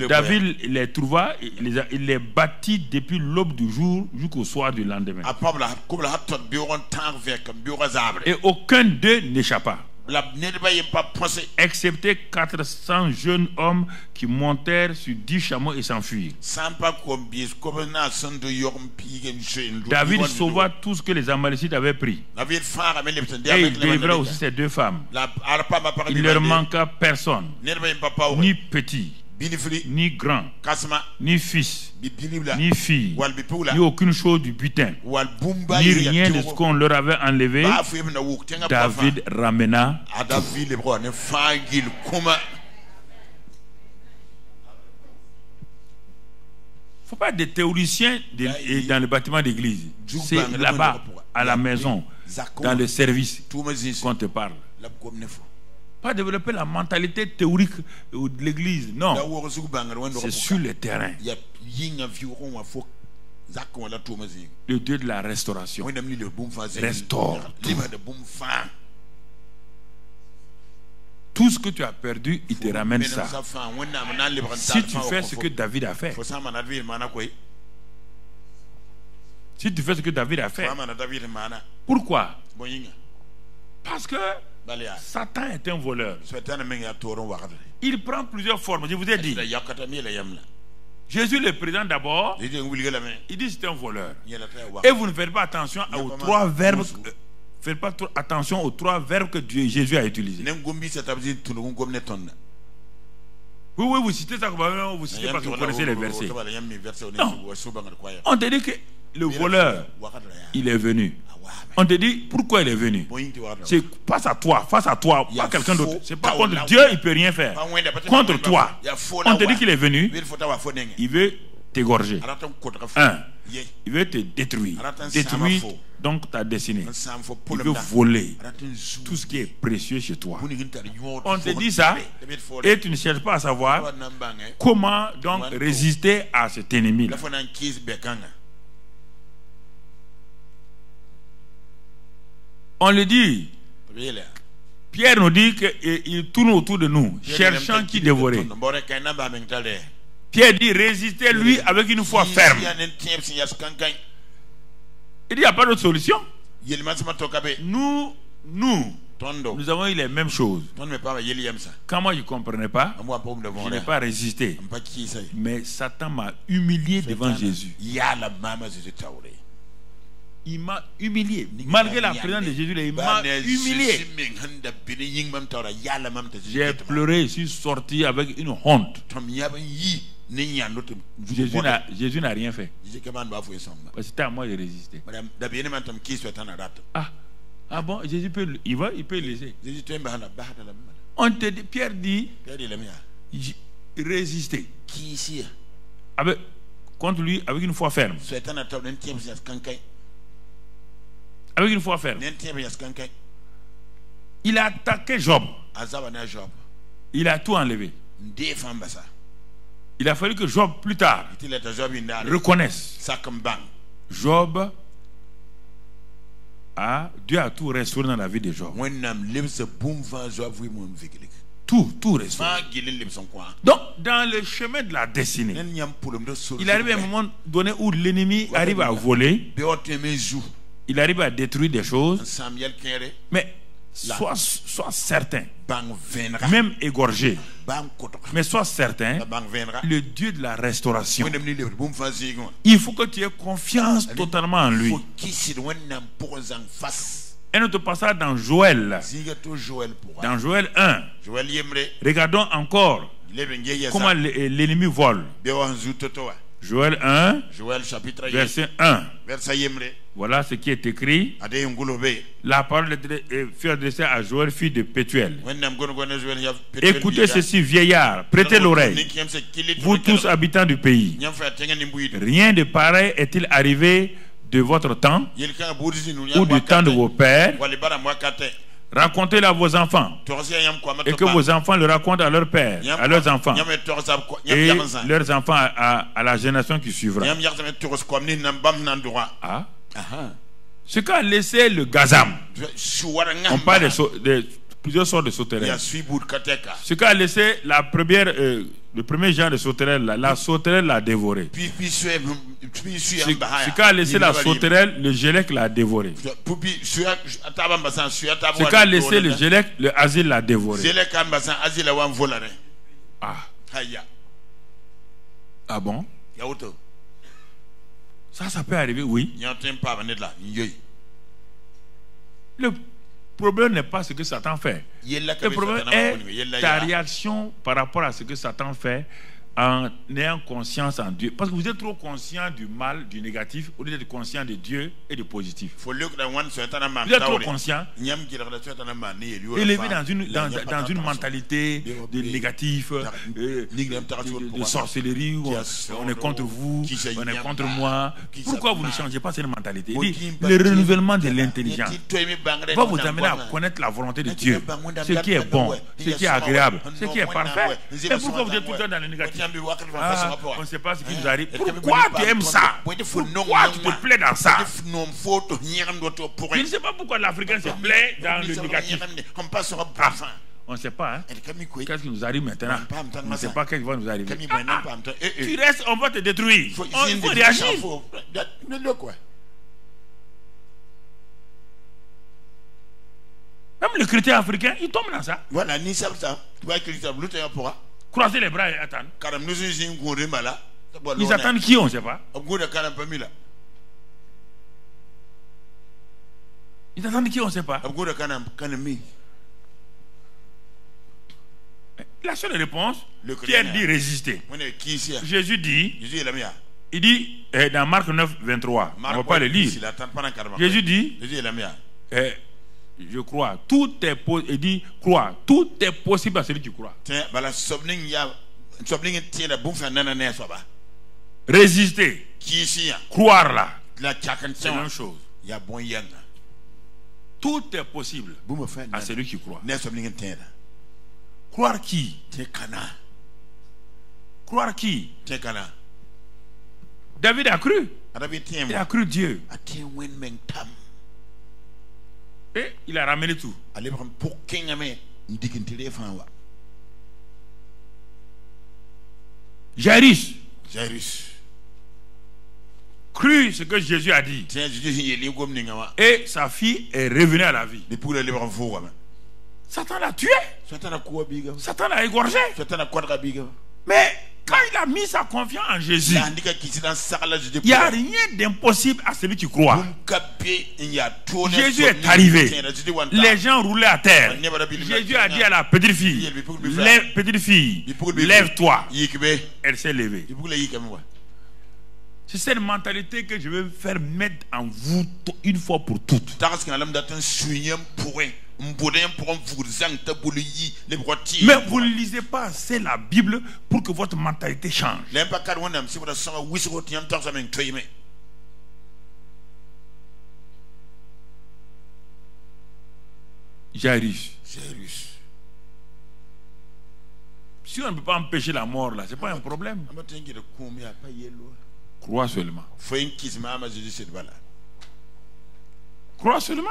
David les trouva, il les bâtit depuis l'aube du jour jusqu'au soir du lendemain. Et aucun d'eux n'échappa, excepté 400 jeunes hommes qui montèrent sur 10 chameaux et s'enfuirent. David sauva tout ce que les Amalécites avaient pris. Et il délivra aussi ces deux femmes. Il ne leur manqua personne, ni petit, ni grand, ni fils, ni fille, ni aucune chose du butin, ni rien de ce qu'on leur avait enlevé. David ramena. Faut pas être des théoriciens dans le bâtiment d'église. C'est là-bas, à la maison, dans le service qu'on te parle. Pas développer la mentalité théorique de l'église. Non. C'est sur le terrain. Le Dieu de la restauration restaure tout ce que tu as perdu, il te ramène ça. Si tu fais ce que David a fait, pourquoi? Parce que Satan est un voleur. Il prend plusieurs formes. Je vous ai dit. Jésus le présente d'abord. Il dit c'est un voleur. Et vous ne faites pas attention aux trois verbes. Faites pas attention aux trois verbes que Jésus a utilisés. Oui, vous citez ça, vous citez parce que vous connaissez les versets. Non. On te dit que le voleur, il est venu. On te dit pourquoi il est venu. C'est face à toi, pas quelqu'un d'autre. C'est pas contre Dieu, il peut rien faire. Contre toi. On te dit qu'il est venu, il veut t'égorger. Il veut te détruire. Détruire donc ta destinée. Il veut voler tout ce qui est précieux chez toi. On te dit ça et tu ne cherches pas à savoir comment donc résister à cet ennemi-là. On le dit. Pierre nous dit qu'il tourne autour de nous, cherchant qui dévorer. Pierre dit résister lui avec une foi ferme. Il dit il n'y a pas d'autre solution. Nous avons eu les mêmes choses. Quand moi je ne comprenais pas, je n'ai pas résisté. Mais Satan m'a humilié devant Jésus. Il m'a humilié. Malgré la présence de Jésus, il m'a humilié. J'ai pleuré, je suis sorti avec une honte. Jésus n'a rien fait. Parce que c'était à moi de résister. Ah bon, Jésus peut, il peut le laisser. On te dit, Pierre dit, résister. Contre lui, avec une foi ferme. Avec une foi ferme. Il a attaqué Job. Il a tout enlevé. Il a fallu que Job, plus tard, reconnaisse. Job Dieu a tout restauré dans la vie de Job. Tout restauré. Donc, dans le chemin de la destinée, il arrive à un moment donné où l'ennemi arrive à voler. Il arrive à détruire des choses. Mais sois certain, même égorgé, mais sois certain, le Dieu de la restauration, il faut que tu aies confiance totalement en lui. Un autre passage dans Joël. Dans Joël 1. Regardons encore comment l'ennemi vole. Joël 1, verset 1. Voilà ce qui est écrit. La parole fut adressée à Joël, fils de Pétuel. Écoutez ceci, vieillard, prêtez l'oreille, vous tous habitants du pays. Rien de pareil est-il arrivé de votre temps ou du temps de vos pères? Racontez-le à vos enfants et que vos enfants le racontent à leurs pères, à leurs enfants et leurs enfants à la génération qui suivra. Ce qu'a laissé le gazam, on parle de plusieurs sortes de sauterelles. Ce qu'a laissé le premier genre de sauterelle, la sauterelle l'a dévoré. Ce qu'a laissé la sauterelle, le gélec l'a dévoré. Ce qu'a laissé le gélec, le asile l'a dévoré. Ah bon? Ça peut arriver, oui. Le problème n'est pas ce que Satan fait. Le problème est ta réaction par rapport à ce que Satan fait en ayant conscience en Dieu. Parce que vous êtes trop conscient du mal, du négatif, au lieu d'être conscient de Dieu et du positif. Vous êtes trop conscient, élevé dans une mentalité de négatif, de sorcellerie, où on est contre vous, on est contre moi. Pourquoi vous ne changez pas cette mentalité? Le renouvellement de l'intelligence va vous amener à connaître la volonté de Dieu, ce qui est bon, ce qui est agréable, ce qui est parfait. Et pourquoi vous êtes tout le temps dans le négatif? On ne sait pas ce qui nous arrive. Pourquoi tu aimes ça? Pourquoi tu te plais dans ça? Je ne sais pas pourquoi l'Africain se plaît dans le négatif. On ne sait pas. Qu'est-ce qui nous arrive maintenant? On ne sait pas qu'est-ce qui va nous arriver. Tu restes, on va te détruire. Il faut réagir. Même le chrétien africain, il tombe dans ça. Croiser les bras et attendre. Ils attendent qui, on ne sait pas. Ils attendent qui, on ne sait pas. La seule réponse, Pierre dit résister. Jésus dit, Il dit dans Marc 9, 23, on ne va pas le lire. Jésus dit, je crois, tout est possible. Il dit, crois, tout est possible à celui qui croit. Résister, croire là, c'est la même chose. Tout est possible à celui qui croit. Croire qui? Croire qui? David a cru. Il a cru Dieu. Et il a ramené tout. Jairus crut ce que Jésus a dit. Et sa fille est revenue à la vie. Satan l'a tué. Satan l'a égorgé. Mais quand il a mis sa confiance en Jésus, il n'y a rien d'impossible à celui qui croit. Jésus est arrivé. Les gens roulaient à terre. Jésus a dit à la petite fille, lève-toi. Elle s'est levée. C'est cette mentalité que je veux faire mettre en vous une fois pour toutes. Mais vous ne lisez pas assez la Bible pour que votre mentalité change. Jairus. Si on ne peut pas empêcher la mort là, c'est pas un problème. Crois seulement. Crois seulement.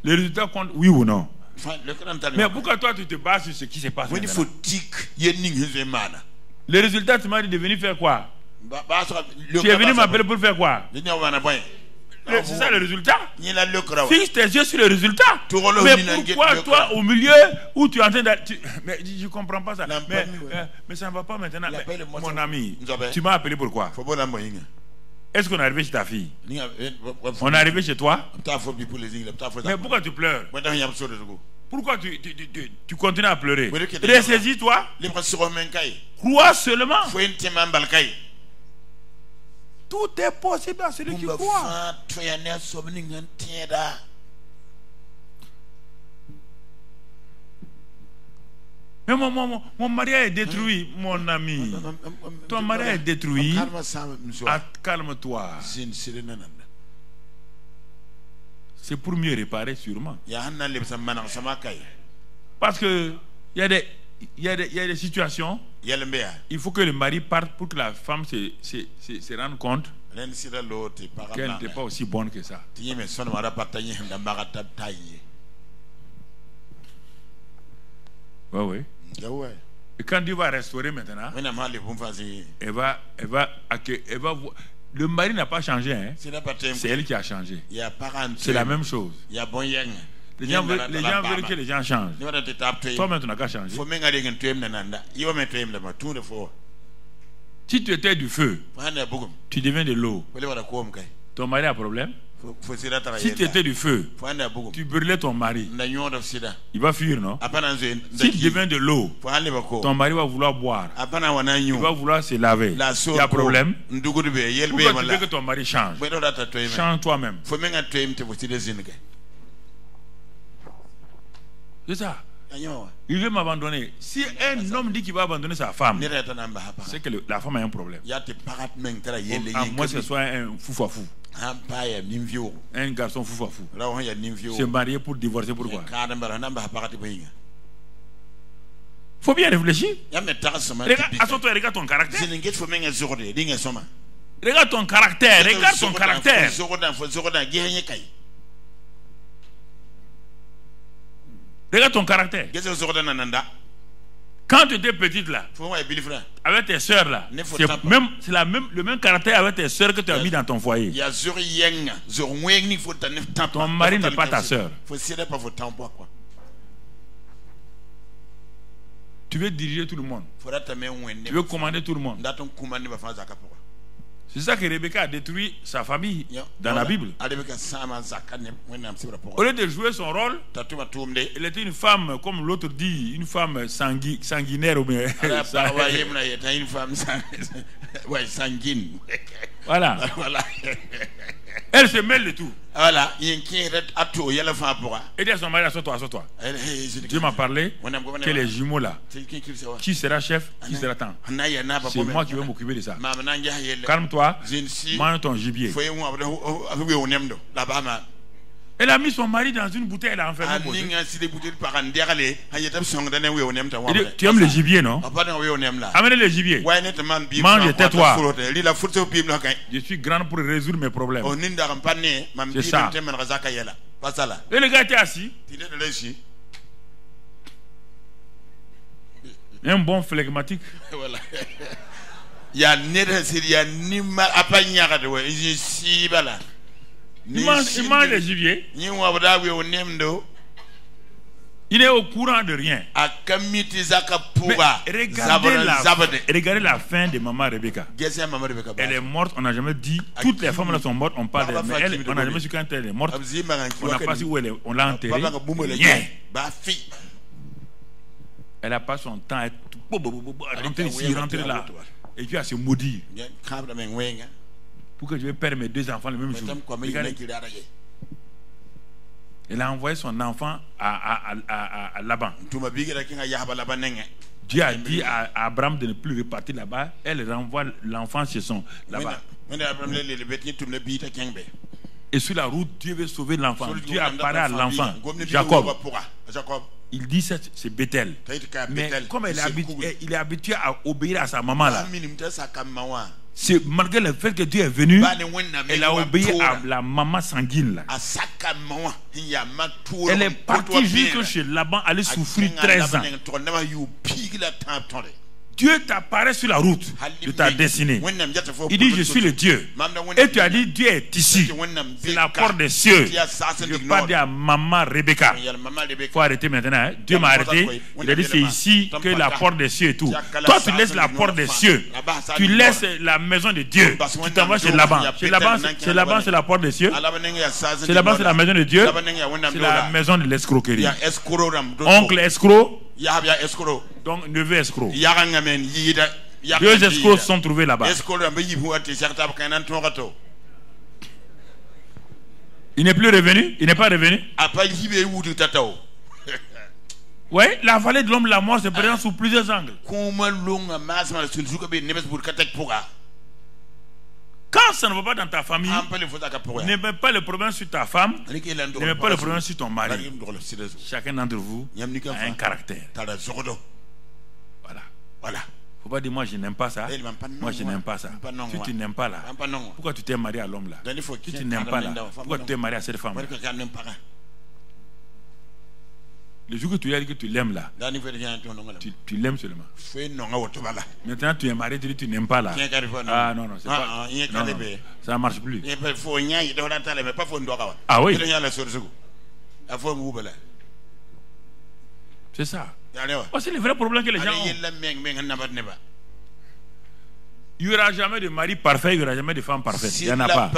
Les résultats comptent, oui ou non? Mais pourquoi toi tu te bases sur ce qui se passe maintenant? Les résultats, tu m'as dit de venir faire quoi? Tu es venu m'appeler pour faire quoi? C'est ça le résultat? Fixe tes yeux sur le résultat. Mais pourquoi toi au milieu où tu es en train de... Mais je ne comprends pas ça. Mais ça ne va pas maintenant. Mon ami, tu m'as appelé pourquoi? Est-ce qu'on est arrivé chez ta fille? On est arrivé chez toi? Mais pourquoi tu pleures? Pourquoi tu continues à pleurer? Ressaisis-toi. Crois seulement. Tout est possible à celui qui croit. Mais mon mariage est détruit, mon ami. Ton mariage est détruit. Calme-toi. C'est pour mieux réparer sûrement. Parce que il y a des situations. Il faut que le mari parte pour que la femme se rende compte qu'elle n'était pas aussi bonne que ça. Oui. Et quand Dieu va restaurer maintenant, le mari n'a pas changé, hein? C'est elle qui a changé. C'est la même chose. Les gens veulent que les gens changent. Toi-même, tu n'as qu'à changer. Si tu étais du feu, tu deviens de l'eau. Ton mari a un problème? Si tu étais du feu, tu brûlais ton mari, il va fuir, non? Si tu deviens de l'eau, ton mari va vouloir boire, il va vouloir se laver. Il y a un problème. Pourquoi tu veux que ton mari change? Change toi-même. C'est ça. Il veut m'abandonner. Si un homme dit qu'il va abandonner sa femme, c'est que la femme a un problème. À moins que ce soit un fou-fou. Un garçon fou-fou. Se marier pour divorcer, pourquoi? Faut bien réfléchir. Regarde ton caractère. Regarde ton caractère. Regarde ton caractère. Regarde ton caractère. Quand tu étais petite là, avec tes soeurs là, c'est le même caractère avec tes soeurs que tu as mis dans ton foyer. Ton mari n'est pas ta soeur. Tu veux diriger tout le monde. Tu veux commander tout le monde. C'est ça que Rebecca a détruit sa famille dans la Bible. Au lieu de jouer son rôle, elle était une femme, comme l'autre dit, une femme sanguinaire ou bien. Voilà. Elle se mêle de tout. Voilà. Et dit à son mari, assois-toi. Dieu m'a parlé que les jumeaux là, qui sera chef, qui sera tant. C'est moi qui vais m'occuper de ça. Calme-toi, mange ton gibier. Elle a mis son mari dans une bouteille, elle a enfermé. Tu aimes le gibier, non? Amenez le gibier. Mange et tais-toi. Je suis grand pour résoudre mes problèmes. C'est ça. Et le gars était assis. Un bon flegmatique. Il mange le gibier. Il est au courant de rien. Mais regardez la fin de maman Rebecca. Elle est morte, on n'a jamais dit. Toutes les femmes là sont mortes, on parle d'elle. Mais elle, on n'a jamais su quand elle est morte. On n'a pas su où elle est. On l'a enterrée. Elle n'a pas son temps à rentrer ici, rentrer là. Et puis à se maudire. Pour que je vais perdre mes deux enfants le même jour. Elle a envoyé son enfant à Laban. Dieu a dit à Abraham de ne plus repartir là-bas. Elle renvoie l'enfant chez son là-bas. Et sur la route, Dieu veut sauver l'enfant. Dieu apparaît à l'enfant, Jacob. Il dit ça, c'est Bethel. Mais comme il est habitué à obéir à sa maman là. C'est malgré le fait que Dieu est venu, elle a obéi à la maman sanguine là. Elle est partie jusque chez Laban, aller souffrir 13 ans. Dieu t'apparaît sur la route de ta destinée. Il dit, je suis le Dieu. Et tu as dit, Dieu est ici. C'est la porte des cieux. Je parle à maman Rebecca. Il faut arrêter maintenant. Hein? Dieu m'a arrêté. Il a dit, c'est ici que la porte des cieux est tout. Toi, tu laisses la porte des cieux. Tu laisses la maison de Dieu. Tu t'en vas chez Laban. Chez Laban, c'est la porte des cieux. Chez Laban, c'est la maison de Dieu. C'est la maison de l'escroquerie. Oncle escroc. Donc, neveu escroc. Deux escrocs sont trouvés là-bas. Il n'est plus revenu? Il n'est pas revenu? Oui, la vallée de l'homme, la mort se présente sous plusieurs angles. Quand ça ne va pas dans ta famille, ne mets pas le problème sur ta femme, ne mets pas le problème sur ton mari. Chacun d'entre vous a un caractère. Voilà. Voilà. Faut pas dire moi je n'aime pas ça. Moi je n'aime pas ça. Si tu n'aimes pas là, pourquoi tu t'es marié à l'homme là? Si tu n'aimes pas là, pourquoi tu t'es marié à cette femme là? Le jour que tu as dit que tu l'aimes là, tu l'aimes seulement. Maintenant tu es marié, tu dis tu n'aimes pas là. Ah non, non, c'est pas. Non, non, ça ne marche plus. Ah oui. C'est ça. Oh, c'est le vrai problème que les gens ont. Il n'y aura jamais de mari parfait, il n'y aura jamais de femme parfaite. Il n'y en a pas.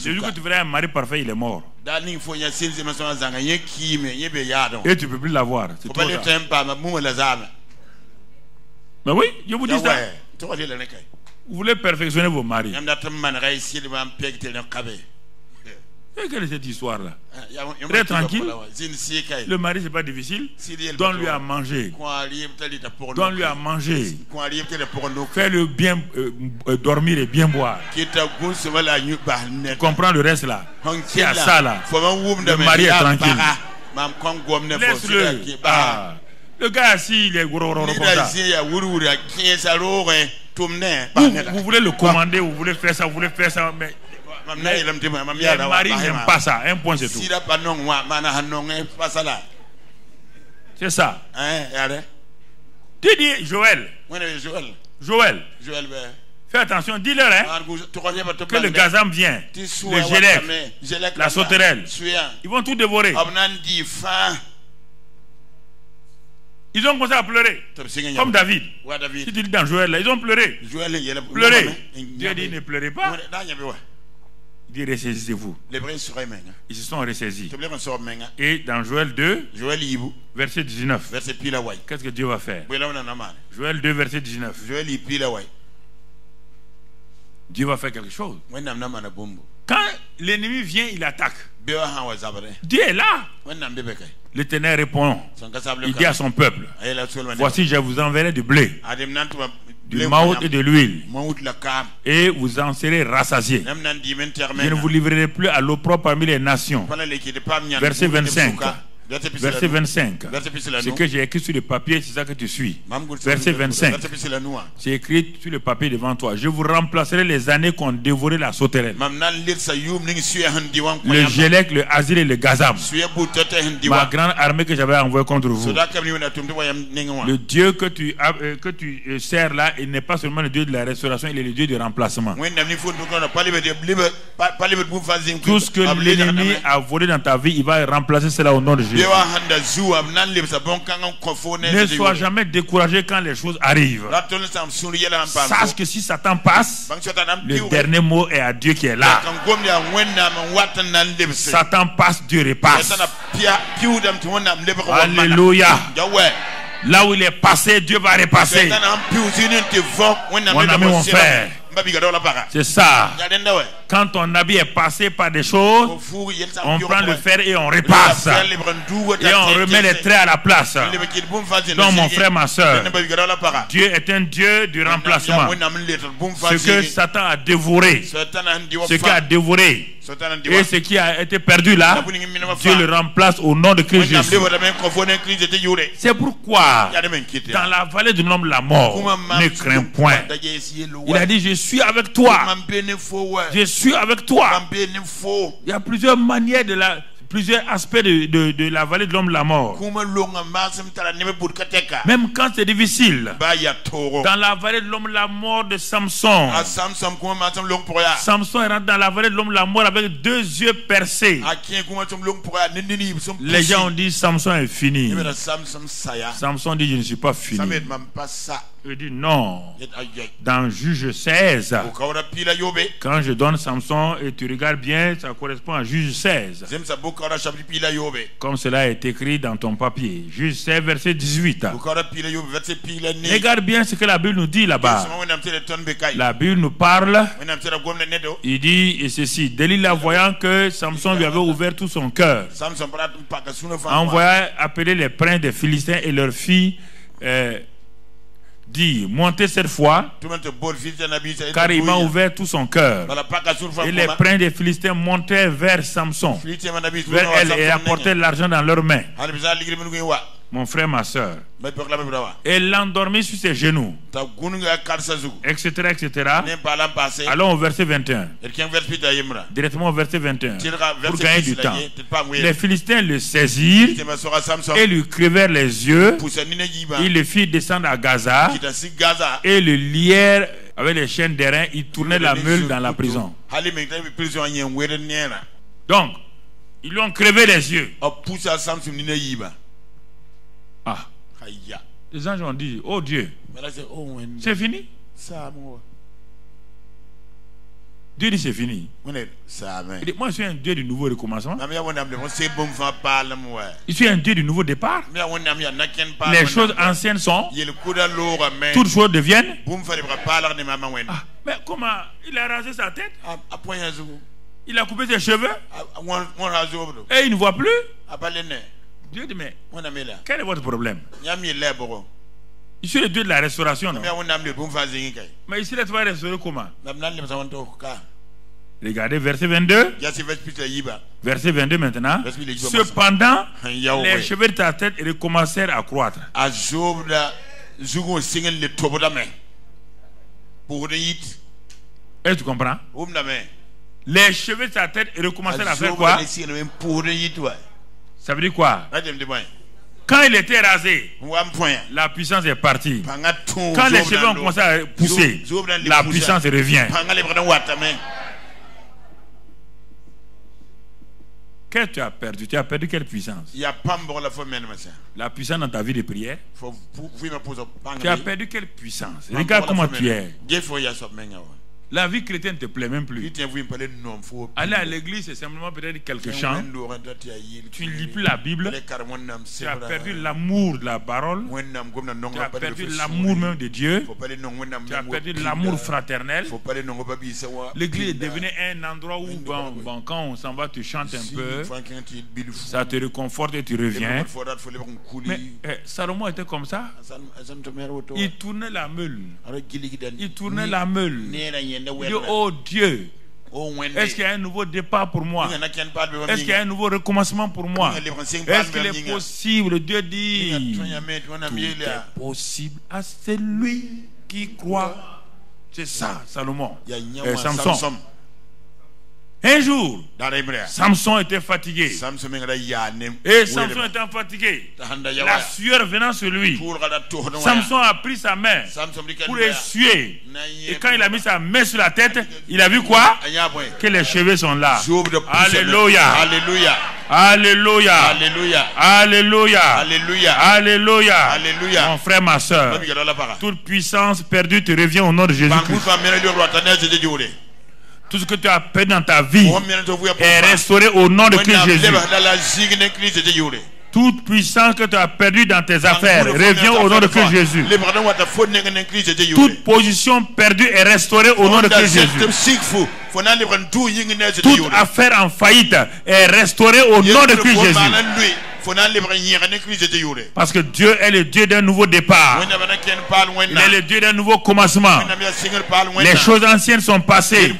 Le jour que tu verras un mari parfait, il est mort. Et tu ne peux plus l'avoir. C'est trop tard. Mais oui, je vous dis ça. Vous voulez perfectionner vos maris. Et quelle est cette histoire-là? Très tranquille. Le mari, c'est pas difficile. Donne-lui à manger. Donne-lui à manger. Fais-le bien dormir et bien boire. Comprends le reste là. C'est à ça là. Le mari est tranquille. Laisse-le. Ah. Le gars assis, il est gros comme ça. Vous voulez le commander, vous voulez faire ça, mais les maris n'aiment pas ça. Un point, c'est tout. C'est ça. Tu dis Joël. Joël. Fais attention, dis-leur que le gazam vient. Le gélec, la sauterelle. Ils vont tout dévorer. Ils ont commencé à pleurer. Comme David. Si tu lis dans Joël, là, ils ont pleuré. Pleuré. Dieu dit ne pleurez pas. Il dit ressaisissez-vous. Ils se sont ressaisis. Et dans Joël 2, verset 19, qu'est-ce que Dieu va faire? Joël 2, verset 19. Dieu va faire quelque chose. Quand l'ennemi vient, il attaque. Dieu est là. L'Éternel répond. Il dit à son peuple, voici, je vous enverrai du blé, du maïs et de l'huile, et vous en serez rassasiés. Je ne vous livrerai plus à l'opprobre parmi les nations. Verset 25. Verset 25. Ce que j'ai écrit sur le papier, c'est ça que tu suis. Verset 25. C'est écrit sur le papier devant toi. Je vous remplacerai les années qu'ont dévoré la sauterelle, le Gélec, le Azil et le Gazam, ma grande armée que j'avais envoyée contre vous. Le Dieu que tu sers là, il n'est pas seulement le Dieu de la restauration, il est le Dieu du remplacement. Tout ce que l'ennemi a volé dans ta vie, il va remplacer cela au nom de Jésus. Ne sois jamais découragé quand les choses arrivent. Sache que si Satan passe, le dernier mot est à Dieu qui est là. Satan passe, Dieu repasse. Alléluia. Là où il est passé, Dieu va repasser. Mon ami, mon frère, c'est ça. Quand ton habit est passé par des choses, on prend le fer et on repasse. Et on remet les traits à la place. Donc mon frère, ma soeur, Dieu est un Dieu du remplacement. Ce que Satan a dévoré, ce qu'il a dévoré, et ce qui a été perdu là, Dieu le remplace au nom de Christ Jésus. C'est pourquoi dans la vallée du nom de la mort, ne crains point. Il a dit, je suis avec toi. Je suis avec toi. Il y a plusieurs manières plusieurs aspects de la vallée de l'homme de la mort. Même quand c'est difficile. Dans la vallée de l'homme de la mort de Samson. Samson rentre dans la vallée de l'homme de la mort avec 2 yeux percés. Les gens ont dit Samson est fini. Samson dit je ne suis pas fini. Il dit non. Dans Juge 16, quand je donne Samson et tu regardes bien, ça correspond à Juge 16. Comme cela est écrit dans ton papier. Juge 16, verset 18. Regarde bien ce que la Bible nous dit là-bas. La Bible nous parle. Il dit ceci. Delilah, voyant que Samson lui avait ouvert tout son cœur, envoya appeler les princes des Philistins et leurs filles, dit, montez cette fois, car il m'a ouvert tout son cœur. Et les princes des Philistins montaient vers Samson, vers elle, et apportaient l'argent dans leurs mains. Mon frère, ma soeur, et l'endormit sur ses genoux, etc., etc. Allons au verset 21. Directement au verset 21. Pour gagner du temps. Les Philistins le saisirent et lui crevèrent les yeux. Ils le firent descendre à Gaza et le lièrent avec les chaînes d'airain. Ils tournaient la meule dans la prison. Donc, ils lui ont crevé les yeux. Ah, les anges ont dit, oh Dieu, c'est fini. Dieu dit c'est fini. Il dit, moi je suis un Dieu du nouveau recommencement. Je suis un Dieu du nouveau départ. Les choses anciennes sont, toutes choses deviennent. Ah, mais comment? Il a rasé sa tête, il a coupé ses cheveux et il ne voit plus. Dieu dit, mais quel est votre problème? Je suis le Dieu de la restauration, non? Mais ici, tu vas restaurer comment? Regardez verset 22. Verset 22 maintenant. Cependant, les cheveux de ta tête recommencèrent à croître. Est-ce que tu comprends? Les cheveux de ta tête recommencèrent à faire quoi? Ça veut dire quoi? Quand il était rasé, la puissance est partie. Quand les cheveux ont commencé à pousser, la puissance revient. Qu'est-ce que tu as perdu? Tu as perdu quelle puissance? La puissance dans ta vie de prière. Tu as perdu quelle puissance? Regarde comment tu es. La vie chrétienne ne te plaît même plus. Aller à l'église, c'est simplement peut-être quelques chants. Tu ne lis plus la Bible. Tu as perdu l'amour de la parole. Tu as perdu l'amour même de Dieu. Tu as perdu l'amour fraternel. L'église est devenue un endroit où, quand on s'en va, tu chantes un peu. Ça te réconforte et tu reviens. Mais Salomon était comme ça. Il tournait la meule. Il tournait la meule. Il dit, oh Dieu, est-ce qu'il y a un nouveau départ pour moi? Est-ce qu'il y a un nouveau recommencement pour moi? Est-ce qu'il est possible? Dieu dit, tout est possible à celui qui croit. C'est ça, Salomon. Samson. Un jour, Samson était fatigué. Et Samson étant fatigué, la sueur venant sur lui, Samson a pris sa main pour essuyer. Et quand il a mis sa main sur la tête, il a vu quoi? Que les cheveux sont là. Alléluia. Alléluia. Alléluia. Alléluia. Alléluia. Alléluia. Mon frère, ma soeur, toute puissance perdue te revient au nom de Jésus-Christ. Tout ce que tu as perdu dans ta vie est restauré au nom de Christ Jésus. Toute puissance que tu as perdue dans tes affaires revient au nom de Christ Jésus. Toute position perdue est restaurée au nom de Christ Jésus. Toute affaire en faillite est restaurée au nom de Christ Jésus. Parce que Dieu est le Dieu d'un nouveau départ. Il est le Dieu d'un nouveau commencement. Les choses anciennes sont passées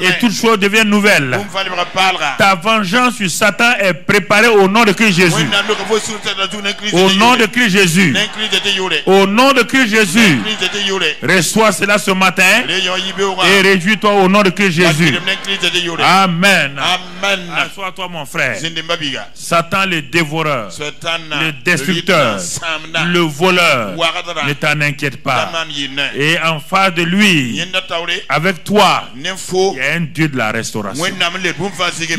et toutes choses deviennent nouvelles. Ta vengeance sur Satan est préparée au nom de Christ Jésus. Au nom de Christ Jésus. Au nom de Christ Jésus. Reçois cela ce matin et réjouis-toi au nom de Christ Jésus. Amen. Assois-toi, mon frère. Satan le dévoreur, le destructeur, le voleur, ne t'en inquiète pas. Et en face de lui, avec toi, il y a un Dieu de la restauration. Il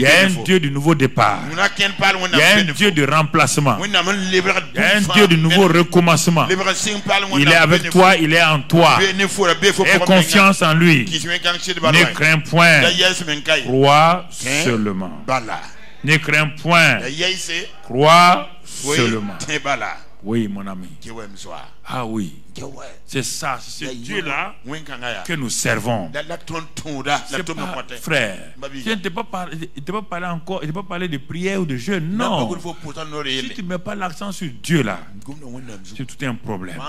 y a un Dieu du nouveau départ. Il y a un Dieu de remplacement. Il y a un Dieu de nouveau recommencement. Il est avec toi, il est en toi. Aie confiance en lui. Ne crains point. Crois seulement. Ne crains point. Crois seulement. Oui, mon ami. Ah oui. C'est ça, c'est Dieu-là que nous servons. Frère, je ne t'ai pas parlé encore, je ne t'ai pas parlé de prière ou de jeûne. Non. Si tu ne mets pas l'accent sur Dieu là, c'est tout un problème.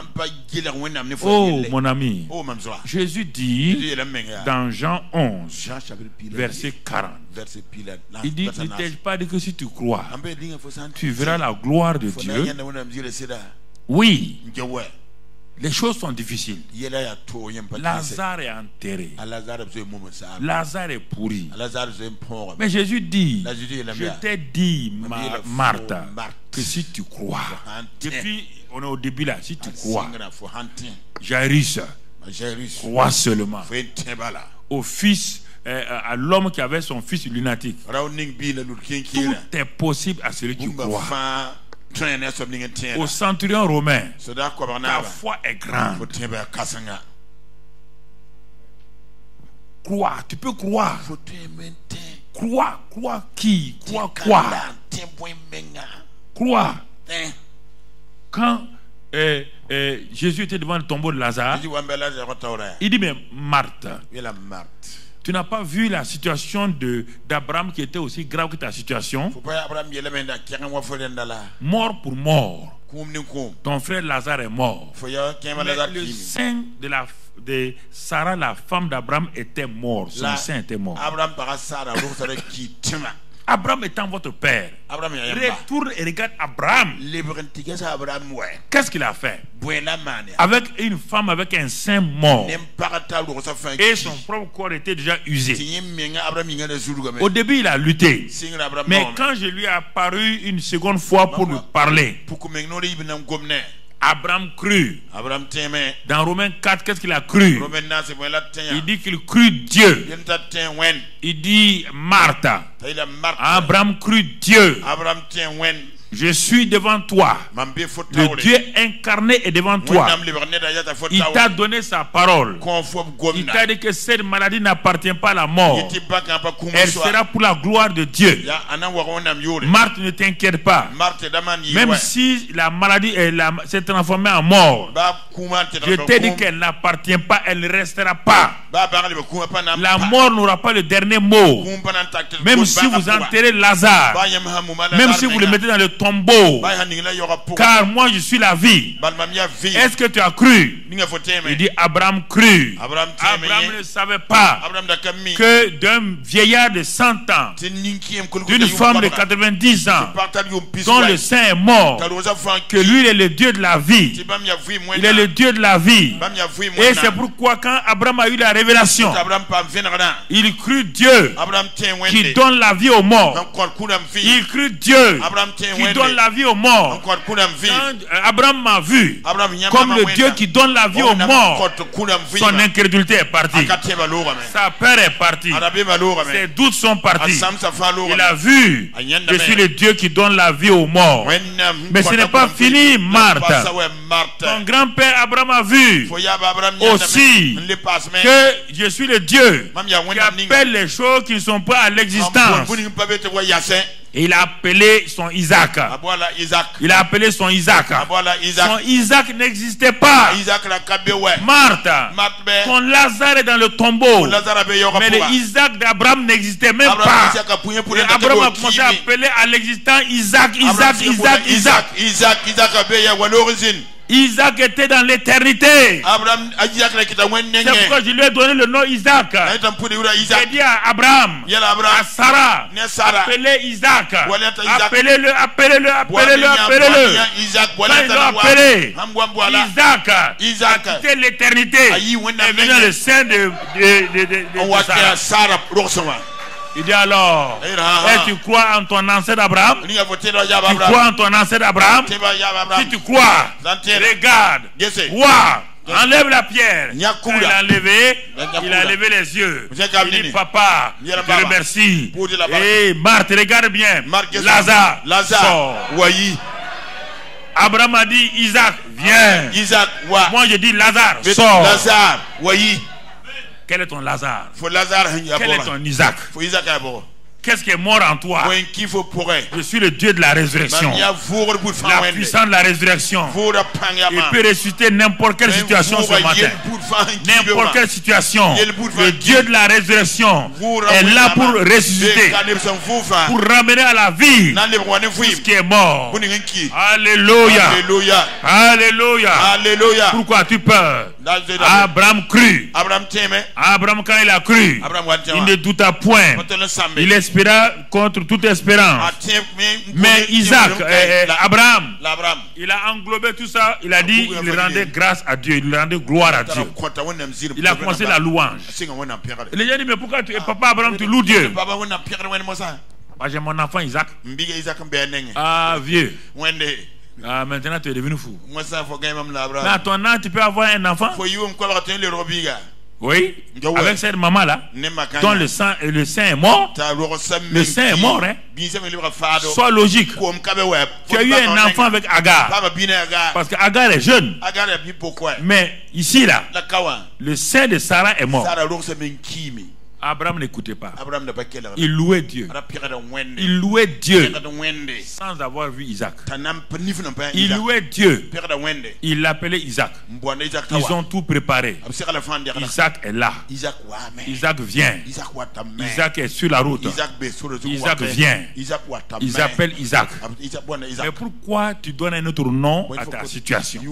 Oh, mon ami. Jésus dit dans Jean 11, verset 40. Il dit, ne t'ai-je pas dit que si tu crois, tu verras la gloire de Dieu? Oui. Les choses sont difficiles. Lazare est enterré. Lazare est pourri. Mais Jésus dit, je t'ai dit, Marthe, que si tu crois, depuis on est au début là, si tu crois, Jairus, crois seulement. Au fils, à l'homme qui avait son fils lunatique, tout est possible à celui qui croit. Au centurion romain, ta foi est grande. Crois, tu peux croire. Crois qui? Crois quoi? Crois. Quand Jésus était devant le tombeau de Lazare, il dit, mais Marthe, tu n'as pas vu la situation d'Abraham qui était aussi grave que ta situation? Mort pour mort. Ton frère Lazare est mort. Le sein de Sarah, la femme d'Abraham, était mort. Son sein était mort. Abraham étant votre père, retourne et regarde Abraham. Qu'est-ce qu'il a fait? Avec une femme avec un sein mort. Et son propre corps était déjà usé. Au début, il a lutté. Mais quand je lui ai apparu une seconde fois pour lui parler, Abraham crut. Dans Romains 4, qu'est-ce qu'il a cru? Il dit qu'il crut Dieu. Il dit Marthe. Abraham crut Dieu. Je suis devant toi. Le Dieu incarné est devant toi. Il t'a donné sa parole. Il t'a dit que cette maladie n'appartient pas à la mort. Elle sera pour la gloire de Dieu. Marthe, ne t'inquiète pas. Même si la maladie s'est transformée en mort, je t'ai dit qu'elle n'appartient pas, elle ne restera pas. La mort n'aura pas le dernier mot. Même si vous enterrez Lazare, même si vous le mettez dans le tombeau, car moi je suis la vie. Est-ce que tu as cru? Il dit Abraham crut. Abraham ne savait pas que d'un vieillard de 100 ans, d'une femme de 90 ans, dont le sein est mort, que lui est le Dieu de la vie. Il est le Dieu de la vie. Et c'est pourquoi quand Abraham a eu la révélation, il crut Dieu qui donne la vie aux morts. Il crut Dieu qui donne la vie aux morts. Quand Abraham m'a vu comme le Dieu qui donne la vie aux morts, son incrédulité est partie. Sa peur est partie. Ses doutes sont partis. Il a vu, je suis le Dieu qui donne la vie aux morts. Mais ce n'est pas fini, Marthe. Ton grand-père Abraham a vu aussi que je suis le Dieu qui appelle les choses qui ne sont pas à l'existence. Et il a appelé son Isaac. Il a appelé son Isaac. Son Isaac n'existait pas. Marthe, ton Lazare est dans le tombeau. Mais le Isaac d'Abraham n'existait même pas. Et Abraham a commencé à appeler à l'existant Isaac. Isaac était dans l'éternité. C'est pourquoi je lui ai donné le nom Isaac. J'ai dit à Abraham, à Sarah, appelez Isaac. Appelez-le. Quand ils l'ont appelé, Isaac a quitté l'éternité et venu dans le sein de Sarah. Il dit alors, et tu crois en ton ancêtre Abraham? Tu crois en ton ancêtre Abraham? Si tu crois, regarde, vois, enlève la pierre. Quand il a enlevé, il a levé les yeux. Il dit, papa, je te remercie. Et Marthe, regarde bien, Lazare sort. Abraham a dit, Isaac, viens. Moi je dis, Lazare, sort. Quel est ton Lazare? Quel est ton Isaac? Qu'est-ce qui est mort en toi? Je suis le Dieu de la résurrection. La puissance de la résurrection. Il peut ressusciter n'importe quelle situation ce matin. N'importe quelle situation. Le Dieu de la résurrection est là pour ressusciter. Pour ramener à la vie tout ce qui est mort. Alléluia. Alléluia. Pourquoi as-tu peur? Abraham crut. Abraham, quand il a cru, il ne douta point. Il espéra contre toute espérance. Mais Isaac, Abraham, il a englobé tout ça. Il a dit, il rendait grâce à Dieu, il rendait gloire à Dieu. Il a commencé la louange. Les gens disent, mais pourquoi papa Abraham, tu loues Dieu? J'ai mon enfant Isaac. Ah, vieux. Maintenant tu es devenu fou. Mais à ton âge, tu peux avoir un enfant? Oui, avec cette maman-là, dont le sein est mort. Le sein est mort, hein. Sois logique. Tu as eu un enfant avec Agar. Parce que Agar est jeune. Mais ici, là, le sein de Sarah est mort. Abraham n'écoutait pas. Il louait Dieu. Il louait Dieu sans avoir vu Isaac. Il louait Dieu. Il l'appelait Isaac. Ils ont tout préparé. Isaac est là. Isaac vient. Isaac est sur la route. Isaac vient. Ils appellent Isaac. Mais pourquoi tu donnes un autre nom à ta situation?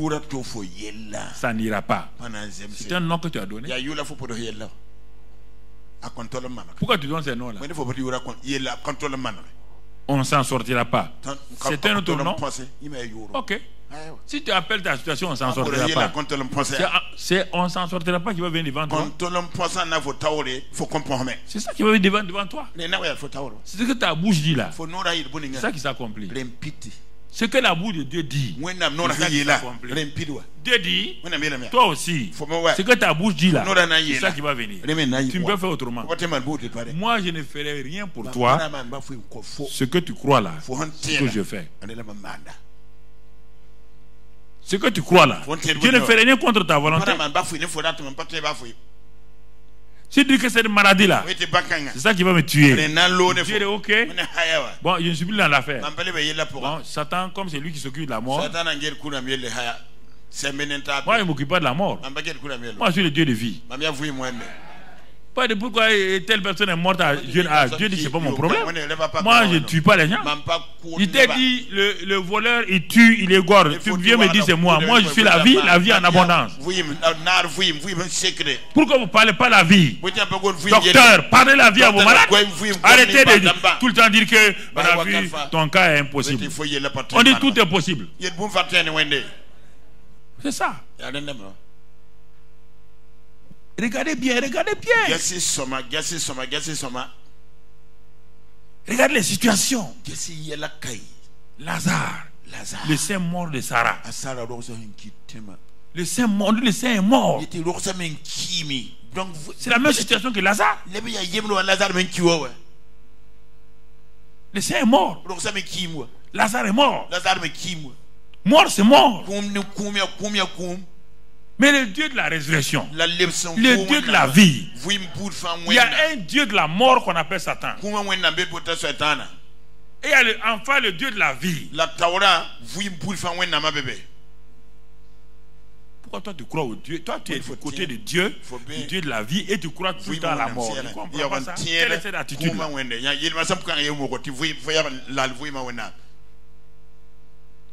Ça n'ira pas. C'est un nom que tu as donné. Pourquoi tu donnes ces noms-là? On ne s'en sortira pas. C'est un autre nom. Ok. Si tu appelles ta situation, on ne s'en sortira pas. C'est on ne s'en sortira pas qui va venir devant toi. C'est ça qui va venir devant toi. C'est ce que ta bouche dit là. C'est ça qui s'accomplit. Ce que la bouche de Dieu dit, Dieu dit, toi aussi, ce que ta bouche dit là, c'est ça qui va venir. Tu ne peux faire autrement. Moi, je ne ferai rien pour toi. Ce que tu crois là, ce que je fais. Ce que tu crois là, je ne ferai rien contre ta volonté. Si tu dis que c'est une maladie là, c'est ça qui va me tuer. Dieu est ok. Bon, je ne suis plus dans l'affaire. Bon, Satan, comme c'est lui qui s'occupe de la mort, moi je ne m'occupe pas de la mort. Moi je suis le Dieu de vie. Pas de pourquoi telle personne est morte à jeune âge. Dieu dit c'est pas mon problème. Moi je ne tue pas les gens. Il t'a dit le voleur il tue, il égorge. Tu viens me dire c'est moi. Moi je suis la vie en abondance. Pourquoi vous ne parlez pas la vie? Docteur, parlez la vie à vos malades. Arrêtez de tout le temps dire que la vie, ton cas est impossible. On dit tout est possible. C'est ça. Regardez bien, regardez bien. Regardez les situations. Lazare, le saint mort de Sarah. Le saint est mort. C'est la même situation que Lazare. Le saint est mort. Lazare est mort. Mort, c'est mort. Mais le Dieu de la résurrection, le Dieu de la vie, il y a un Dieu de la mort qu'on appelle Satan. Et il y a enfin le Dieu de la vie. Pourquoi toi tu crois au Dieu? Toi tu es du côté de Dieu, du Dieu de la vie, et tu crois tout le temps à la mort. Tu comprends pas ça? Quelle est cette attitude?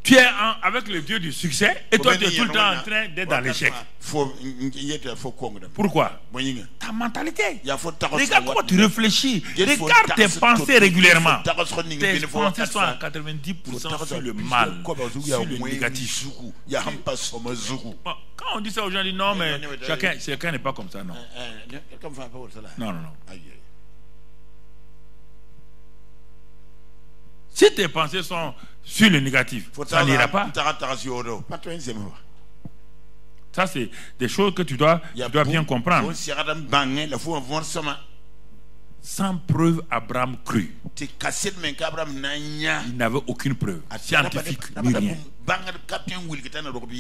Tu es avec le Dieu du succès et toi tu es tout le temps en train d'être dans l'échec. Pourquoi? Ta mentalité. Regarde comment tu réfléchis. Regarde tes pensées régulièrement. Tes pensées sont à 90% sur le mal, sur le négatif. Quand on dit ça aux gens, on dit non mais chacun n'est pas comme ça. Non. Non. Si tes pensées sont sur le négatif, ça n'ira pas. Ça, c'est des choses que tu dois bien comprendre. Sans preuve, Abraham crut. Il n'avait aucune preuve scientifique ni rien.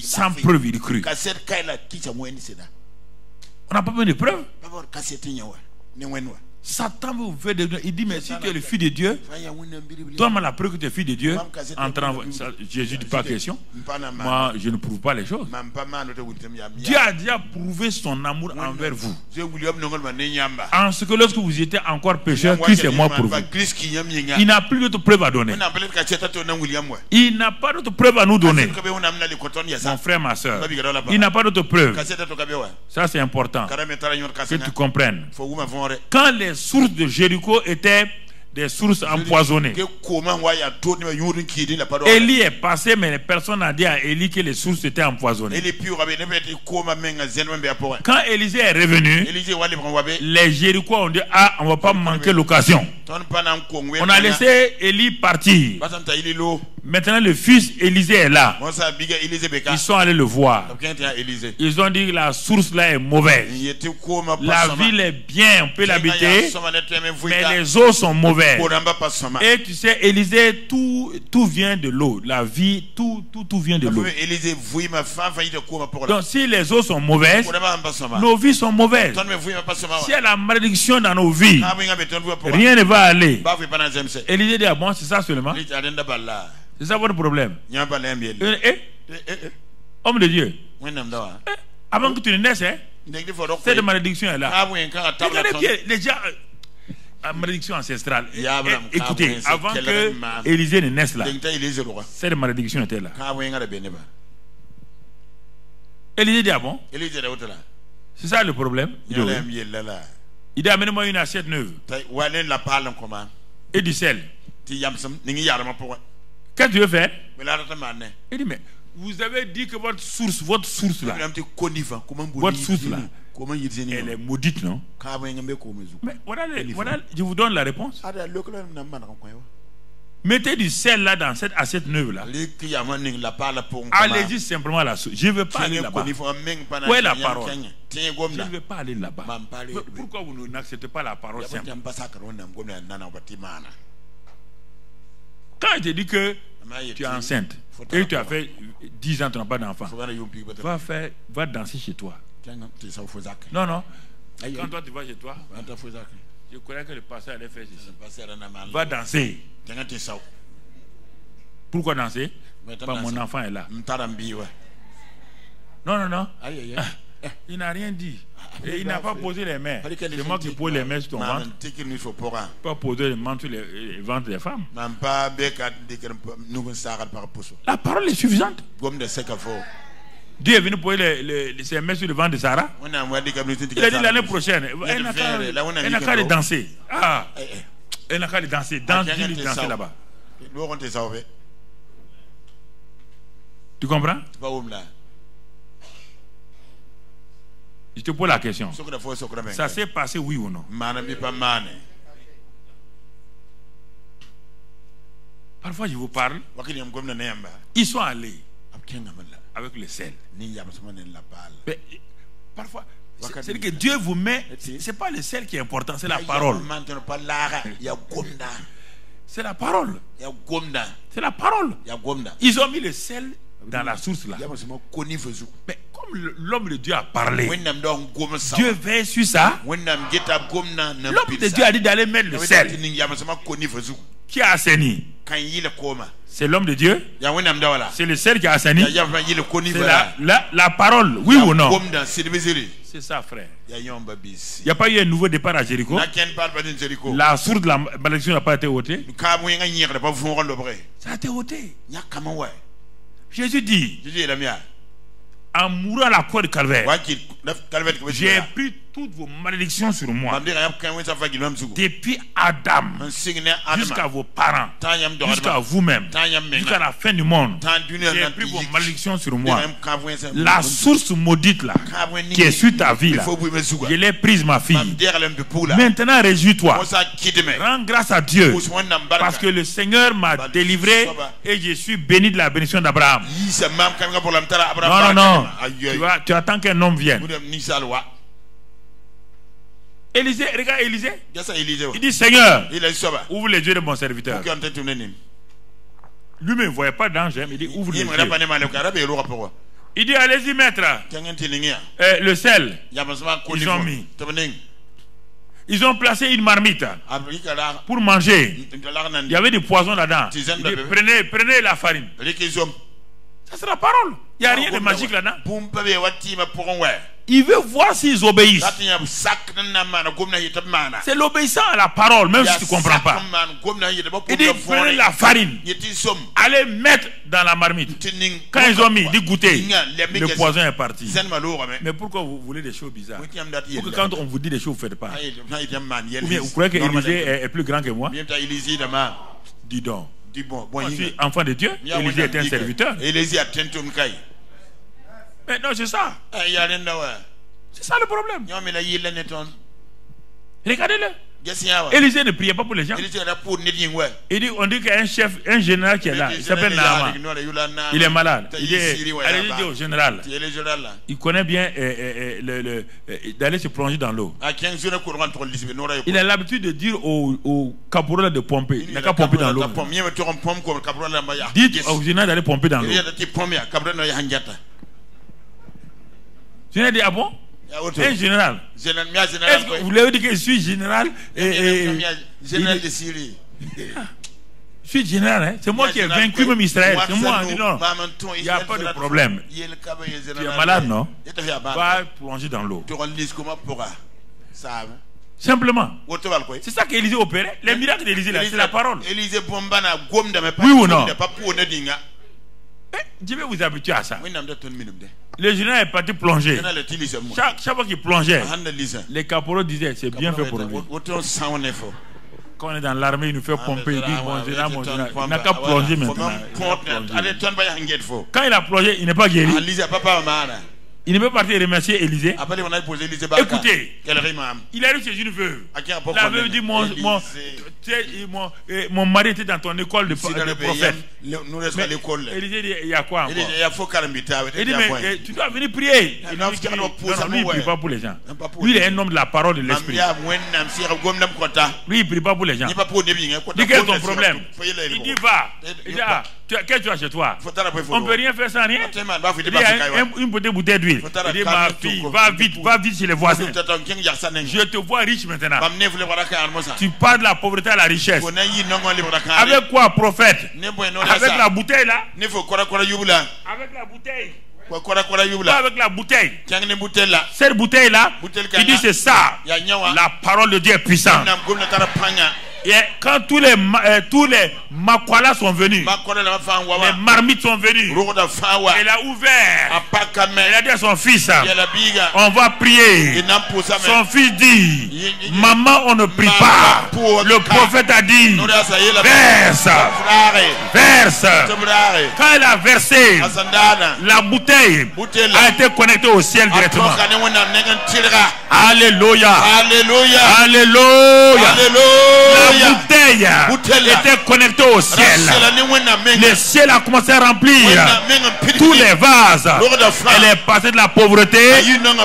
Sans preuve, il crut. On n'a pas besoin de preuves. Satan vous fait il dit mais si tu es le fils de Dieu, donne-moi la preuve que tu es fils de Dieu. Jésus ne dit pas question. Moi je ne prouve pas les choses. Dieu a déjà prouvé son amour envers vous. En ce que lorsque vous étiez encore pécheur, Christ est mort pour vous. Il n'a plus d'autre preuve à donner. Il n'a pas d'autre preuve à nous donner. Mon frère, ma soeur, il n'a pas d'autre preuve. Ça c'est important que tu comprennes. Quand les sources de Jéricho étaient des sources empoisonnées, Élie est passé, mais personne n'a dit à Élie que les sources étaient empoisonnées. Quand Élisée est revenu, les Jéricho ont dit ah, on ne va pas manquer l'occasion. On a laissé Élie partir. Maintenant le fils Élisée est là. Ils sont allés le voir. Ils ont dit la source là est mauvaise. La ville est bien, on peut l'habiter, mais les eaux sont mauvaises. Et tu sais, Élisée, tout vient de l'eau. La vie, tout vient de l'eau. Donc si les eaux sont mauvaises, nos vies sont mauvaises. Si il y a la malédiction dans nos vies, rien ne va aller. Élisée dit ah bon, c'est ça seulement? C'est ça votre problème? Homme de Dieu, avant que tu ne naisses, cette malédiction est là. Regardez bien, les gens, la malédiction ancestrale. Écoutez, avant que Élisée ne naisse là, cette malédiction était là. Élisée dit ah bon? C'est ça le problème? Il dit amène-moi une assiette neuve et du sel. Qu'est-ce que tu veux faire? Il dit mais vous avez dit que votre source là, elle est maudite, non? Mais voilà, je vous donne la réponse. Mettez du sel là dans cette assiette neuve là. Allez-y simplement à la source. Je ne veux pas aller là-bas. Où est la parole? Je ne veux pas aller là-bas. Pourquoi vous n'acceptez pas la parole simple? Quand je te dis que tu es enceinte et tu as fait 10 ans, tu n'as pas d'enfant, va danser chez toi. Non, non. Quand toi tu vas chez toi, je croyais que le pasteur allait faire ceci. Va danser. Pourquoi danser? Pas mon enfant est là. Non, non, non. Il n'a rien dit. Et il n'a pas posé les mains. C'est moi qui pose les mains sur ton ventre. Pas poser les mains sur les ventres des femmes. La parole est suffisante. Dieu est venu poser ses mains sur le ventre de Sarah. Il a dit l'année prochaine, elle n'a qu'à aller danser. Ah, elle n'a qu'à aller danser. Danser là-bas. Tu comprends? Je te pose la question. Ça s'est passé, oui ou non? Parfois je vous parle. Ils sont allés avec le sel. Mais parfois, c'est que Dieu vous met. C'est pas le sel qui est important, c'est la parole. C'est la parole. C'est la parole. Ils ont mis le sel dans la source là. Mais comme l'homme de Dieu a parlé, Dieu veille sur ça. L'homme de Dieu a dit d'aller mettre le sel. Qui a assaini? C'est l'homme de Dieu. C'est le sel qui a assaini. C'est la parole, oui ou non? C'est ça, frère. Il n'y a pas eu un nouveau départ à Jéricho. La source de la malédiction n'a pas été ôtée. Ça a été ôté. Jésus dit, en mourant à la croix de Calvaire, j'ai pris toutes vos malédictions sur moi. Depuis Adam jusqu'à vos parents, jusqu'à vous-même, jusqu'à la fin du monde, j'ai pris vos malédictions sur moi. La source maudite là, qui est sur ta vie là, je l'ai prise, ma fille. Maintenant réjouis-toi, rends grâce à Dieu, parce que le Seigneur m'a délivré et je suis béni de la bénédiction d'Abraham. Non, non, non, tu attends qu'un homme vienne. Élisée, regarde Élisée. Il dit, Seigneur, ouvre les yeux de mon serviteur. Lui-même ne voyait pas d'ange, mais il dit, ouvre les yeux. Il dit, allez-y, maître. Le sel, ils ont mis. Ils ont placé une marmite pour manger. Il y avait des poisons là-dedans. Prenez la farine. Ça c'est la parole. Il n'y a rien de magique là-dedans. Il veut voir s'ils obéissent. C'est l'obéissance à la parole, même si tu ne comprends pas. Il dit, prenez la farine, allez mettre dans la marmite. Quand ils ont mis, il dit, goûtez, le poison est parti. Mais pourquoi vous voulez des choses bizarres? Pour que quand on vous dit des choses, vous ne faites pas. Ou bien vous croyez que Élisée est plus grand que moi? Dis donc. Moi, je suis enfant de Dieu. Élisée est un serviteur. Mais non, c'est ça. C'est ça le problème. Regardez-le. Élisée ne priait pas pour les gens. Il dit, on dit qu'il y a un chef, un général qui est là. Il s'appelle Naaman. Il est malade. Il dit, allez dire au général. Il connaît bien d'aller se plonger dans l'eau. Il a l'habitude de dire au caporal de pomper. Il n'a qu'à pomper dans l'eau. Dites au général d'aller pomper dans l'eau. Je n'ai dit, ah bon? Un général. Est-ce que vous voulez dire que je suis général? Général de Syrie. Je suis général, hein? C'est moi qui ai vaincu même Israël. C'est moi. Non, il n'y a pas de problème. Tu es malade, non? Va plonger dans l'eau. Simplement. C'est ça qu'Élisée opérait. Les miracles d'Élisée, c'est la parole. Oui ou non? Je vais vous habituer à ça. Le général est parti plonger. Chaque fois qu'il plongeait, les caporaux disaient, c'est bien fait pour lui. Quand on est dans l'armée, il nous fait pomper. Il dit, mon général, il n'a qu'à plonger maintenant. Quand il a plongé, il n'est pas guéri. Il ne peut partir remercier Élisée. Écoutez, il arrive chez une veuve. La veuve dit mon mari était dans ton école de prophète. Élisée dit il y a quoi encore? Il dit mais tu dois venir prier. Lui il ne prie pas pour les gens. Lui il est un homme de la parole de l'esprit. Lui il ne prie pas pour les gens. Dis quel est ton problème? Il dit va. Il dit qu'est-ce que tu as chez toi? On ne peut rien faire sans rien. Il y a une bouteille d'huile. Il dit ma fille, va vite chez les voisins. Je te vois riche maintenant. Tu passes de la pauvreté à la richesse. Avec quoi, prophète? Avec la bouteille là? Avec la bouteille. Pas avec la bouteille. Cette bouteille là, il dit c'est ça. La parole de Dieu est puissante. Et quand tous les makwala sont venus, les marmites sont venus, elle a ouvert, elle a dit à son fils, on va prier. Son fils dit, maman on ne prie pas. Le prophète a dit, verse. Quand elle a versé, la bouteille a été connectée au ciel directement. Alléluia. Alléluia. Alléluia. La bouteille était connectée au ciel. Le ciel a commencé à remplir tous les vases. Elle est passée de la pauvreté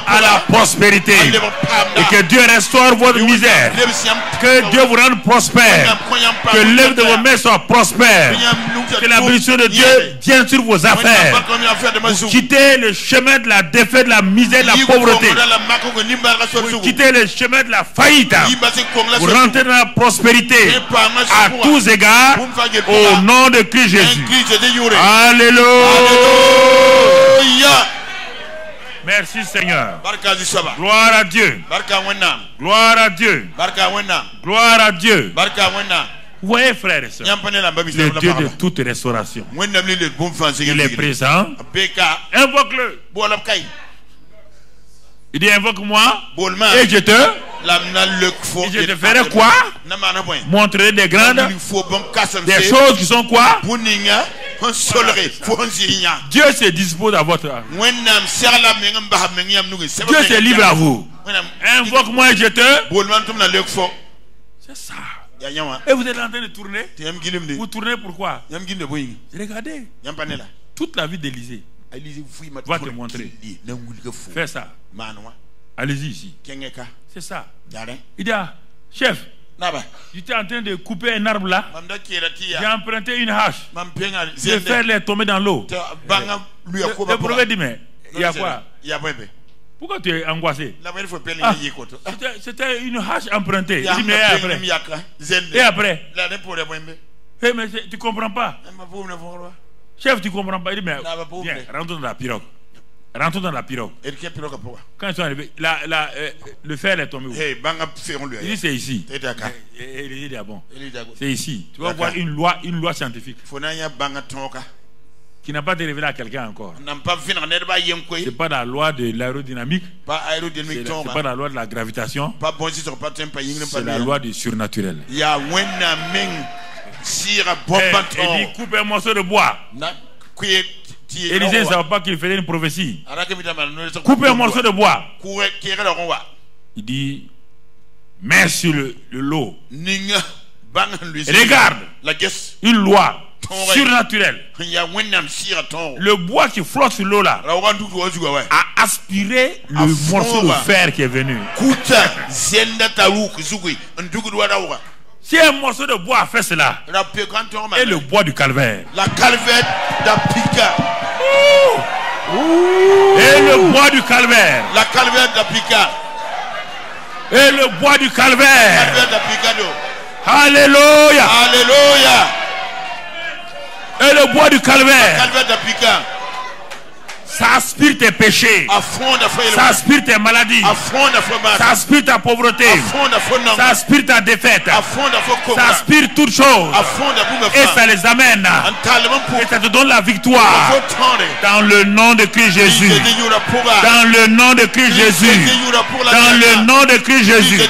à la prospérité. Et que Dieu restaure votre misère. Que Dieu vous rende prospère. Que l'œuvre de vos mains soit prospère. Que la bénédiction de Dieu vienne sur vos affaires. Vous quittez le chemin de la défaite, de la misère, de la pauvreté. Vous quittez le chemin de la faillite. Vous rentrez dans la prospérité à tous égards au nom de Christ Jésus. Alléluia. Merci Seigneur. Gloire à Dieu. Gloire à Dieu. Gloire à Dieu. Vous voyez frères et sœurs, le Dieu de toute restauration, il est présent. Invoque-le. Il dit invoque-moi et je te ferai quoi? Montrer des grandes, des choses qui sont quoi? Dieu se dispose à votre âme. Dieu se livre à vous. Invoque-moi et je te. C'est ça. Et vous êtes en train de tourner. Vous tournez pourquoi? Regardez. Toute la vie d'Élisée va te montrer. Fais ça. Allez-y ici. C'est ça. Il dit chef, j'étais en train de couper un arbre là. J'ai emprunté une hache. Je vais faire les tomber dans l'eau. Le prophète dit mais il y a quoi? Pourquoi tu es angoissé? C'était une hache empruntée. Il dit mais et après? Hey, mais tu comprends pas? Chef, tu comprends pas? Il dit mais viens, rentre dans la pirogue. Rentrons dans la pirogue. Quand ils sont arrivés, le fer est tombé où? Il dit c'est ici. Il dit bon, c'est ici. Tu vas voir une loi scientifique qui n'a pas été révélée à quelqu'un encore. C'est pas la loi de l'aérodynamique. C'est pas la loi de la gravitation. C'est la loi du surnaturel. Il dit coupe un morceau de bois. Élisée ne savait pas qu'il faisait une prophétie. Coupez un morceau de bois. Il dit mets sur l'eau. Regarde une loi surnaturelle. Le bois qui flotte sur l'eau là a aspiré le morceau de fer qui est venu. Si un morceau de bois a fait cela, et le bois du calvaire, et le bois du calvaire, et le bois du calvaire, alléluia, alléluia, et le bois du calvaire, ça aspire tes péchés, ça aspire tes maladies, ça aspire ta pauvreté, ça aspire ta défaite, ça aspire toutes choses, et ça les amène, et ça te donne la victoire, dans le nom de Christ Jésus, dans le nom de Christ Jésus, dans le nom de Christ Jésus.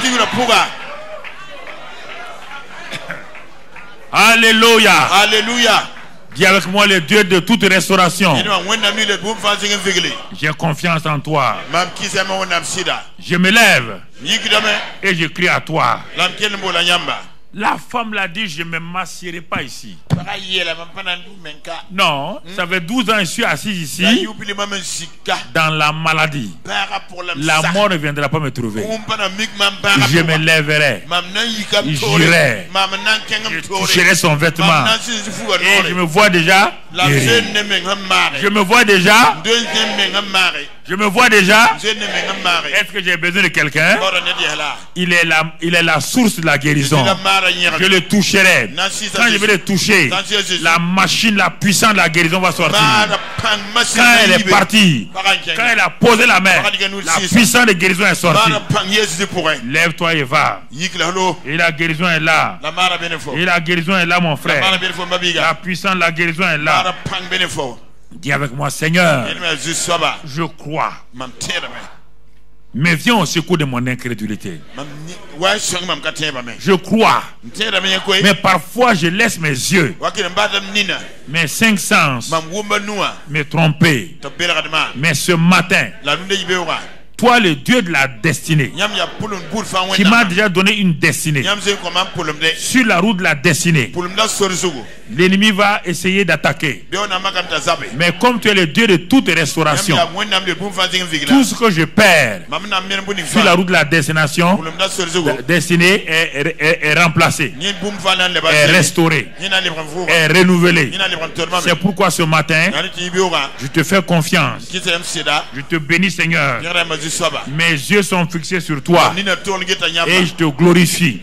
Alléluia. Alléluia. Dis avec moi, le Dieu de toute restauration. J'ai confiance en toi. Je me lève et je crie à toi. La femme l'a dit, je ne me m'assierai pas ici. Non, ça fait 12 ans que je suis assis ici dans la maladie. La mort ne viendra pas me trouver. Je me lèverai, j'irai, je toucherai son vêtement et je me vois déjà guéri. Je me vois déjà. Je me vois déjà. Est-ce que j'ai besoin de quelqu'un? Il est la source de la guérison. Je le toucherai. Quand je vais le toucher, la machine, la puissance de la guérison va sortir. Quand elle est partie, quand elle a posé la main, la puissance de guérison est sortie. Lève-toi et va. Et la guérison est là. Et la guérison est là, mon frère. La puissance de la guérison est là. Dis avec moi, Seigneur, je crois. Mais viens au secours de mon incrédulité. Je crois. Mais parfois je laisse mes yeux, mes 5 sens me tromper. Mais ce matin, toi, le Dieu de la destinée, qui m'a déjà donné une destinée, sur la route de la destinée, l'ennemi va essayer d'attaquer. Mais comme tu es le Dieu de toute restauration, tout ce que je perds sur la route de la destination, destinée est remplacé, est restauré, est renouvelé. C'est pourquoi ce matin, je te fais confiance. Je te bénis, Seigneur. Mes yeux sont fixés sur toi et je te glorifie.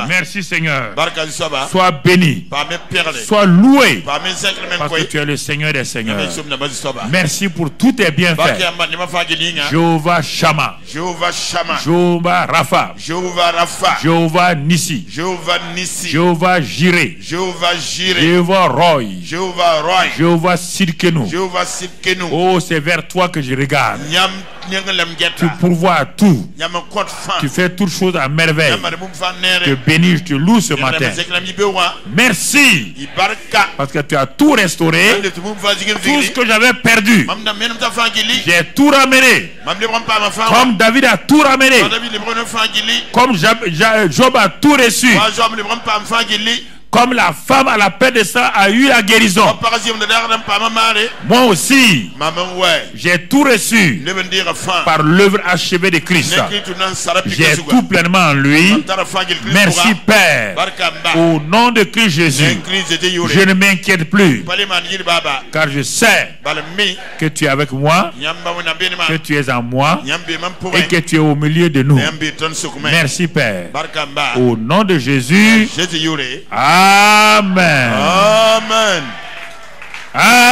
Merci, Seigneur. Sois béni, sois loué, parce que tu es le Seigneur des Seigneurs. Merci pour tous tes bienfaits. Jéhovah Shammah, Jéhovah Rapha, Jéhovah Nissi, Jéhovah Jireh, Jéhovah Roy, Jéhovah Sidkenu. Oh, c'est vers toi que je regarde. Tu pourvois à tout. Tu fais toutes choses à merveille. Je te bénis, je te loue ce matin. Merci, parce que tu as tout restauré. Tout ce que j'avais perdu, j'ai tout ramené. Comme David a tout ramené. Comme Job a tout reçu. Comme la femme à la paix de sang a eu la guérison, moi aussi, j'ai tout reçu par l'œuvre achevée de Christ. J'ai tout pleinement en lui. Merci, Père. Au nom de Christ Jésus, je ne m'inquiète plus, car je sais que tu es avec moi, que tu es en moi et que tu es au milieu de nous. Merci, Père. Au nom de Jésus. Amen. Amen. Amen.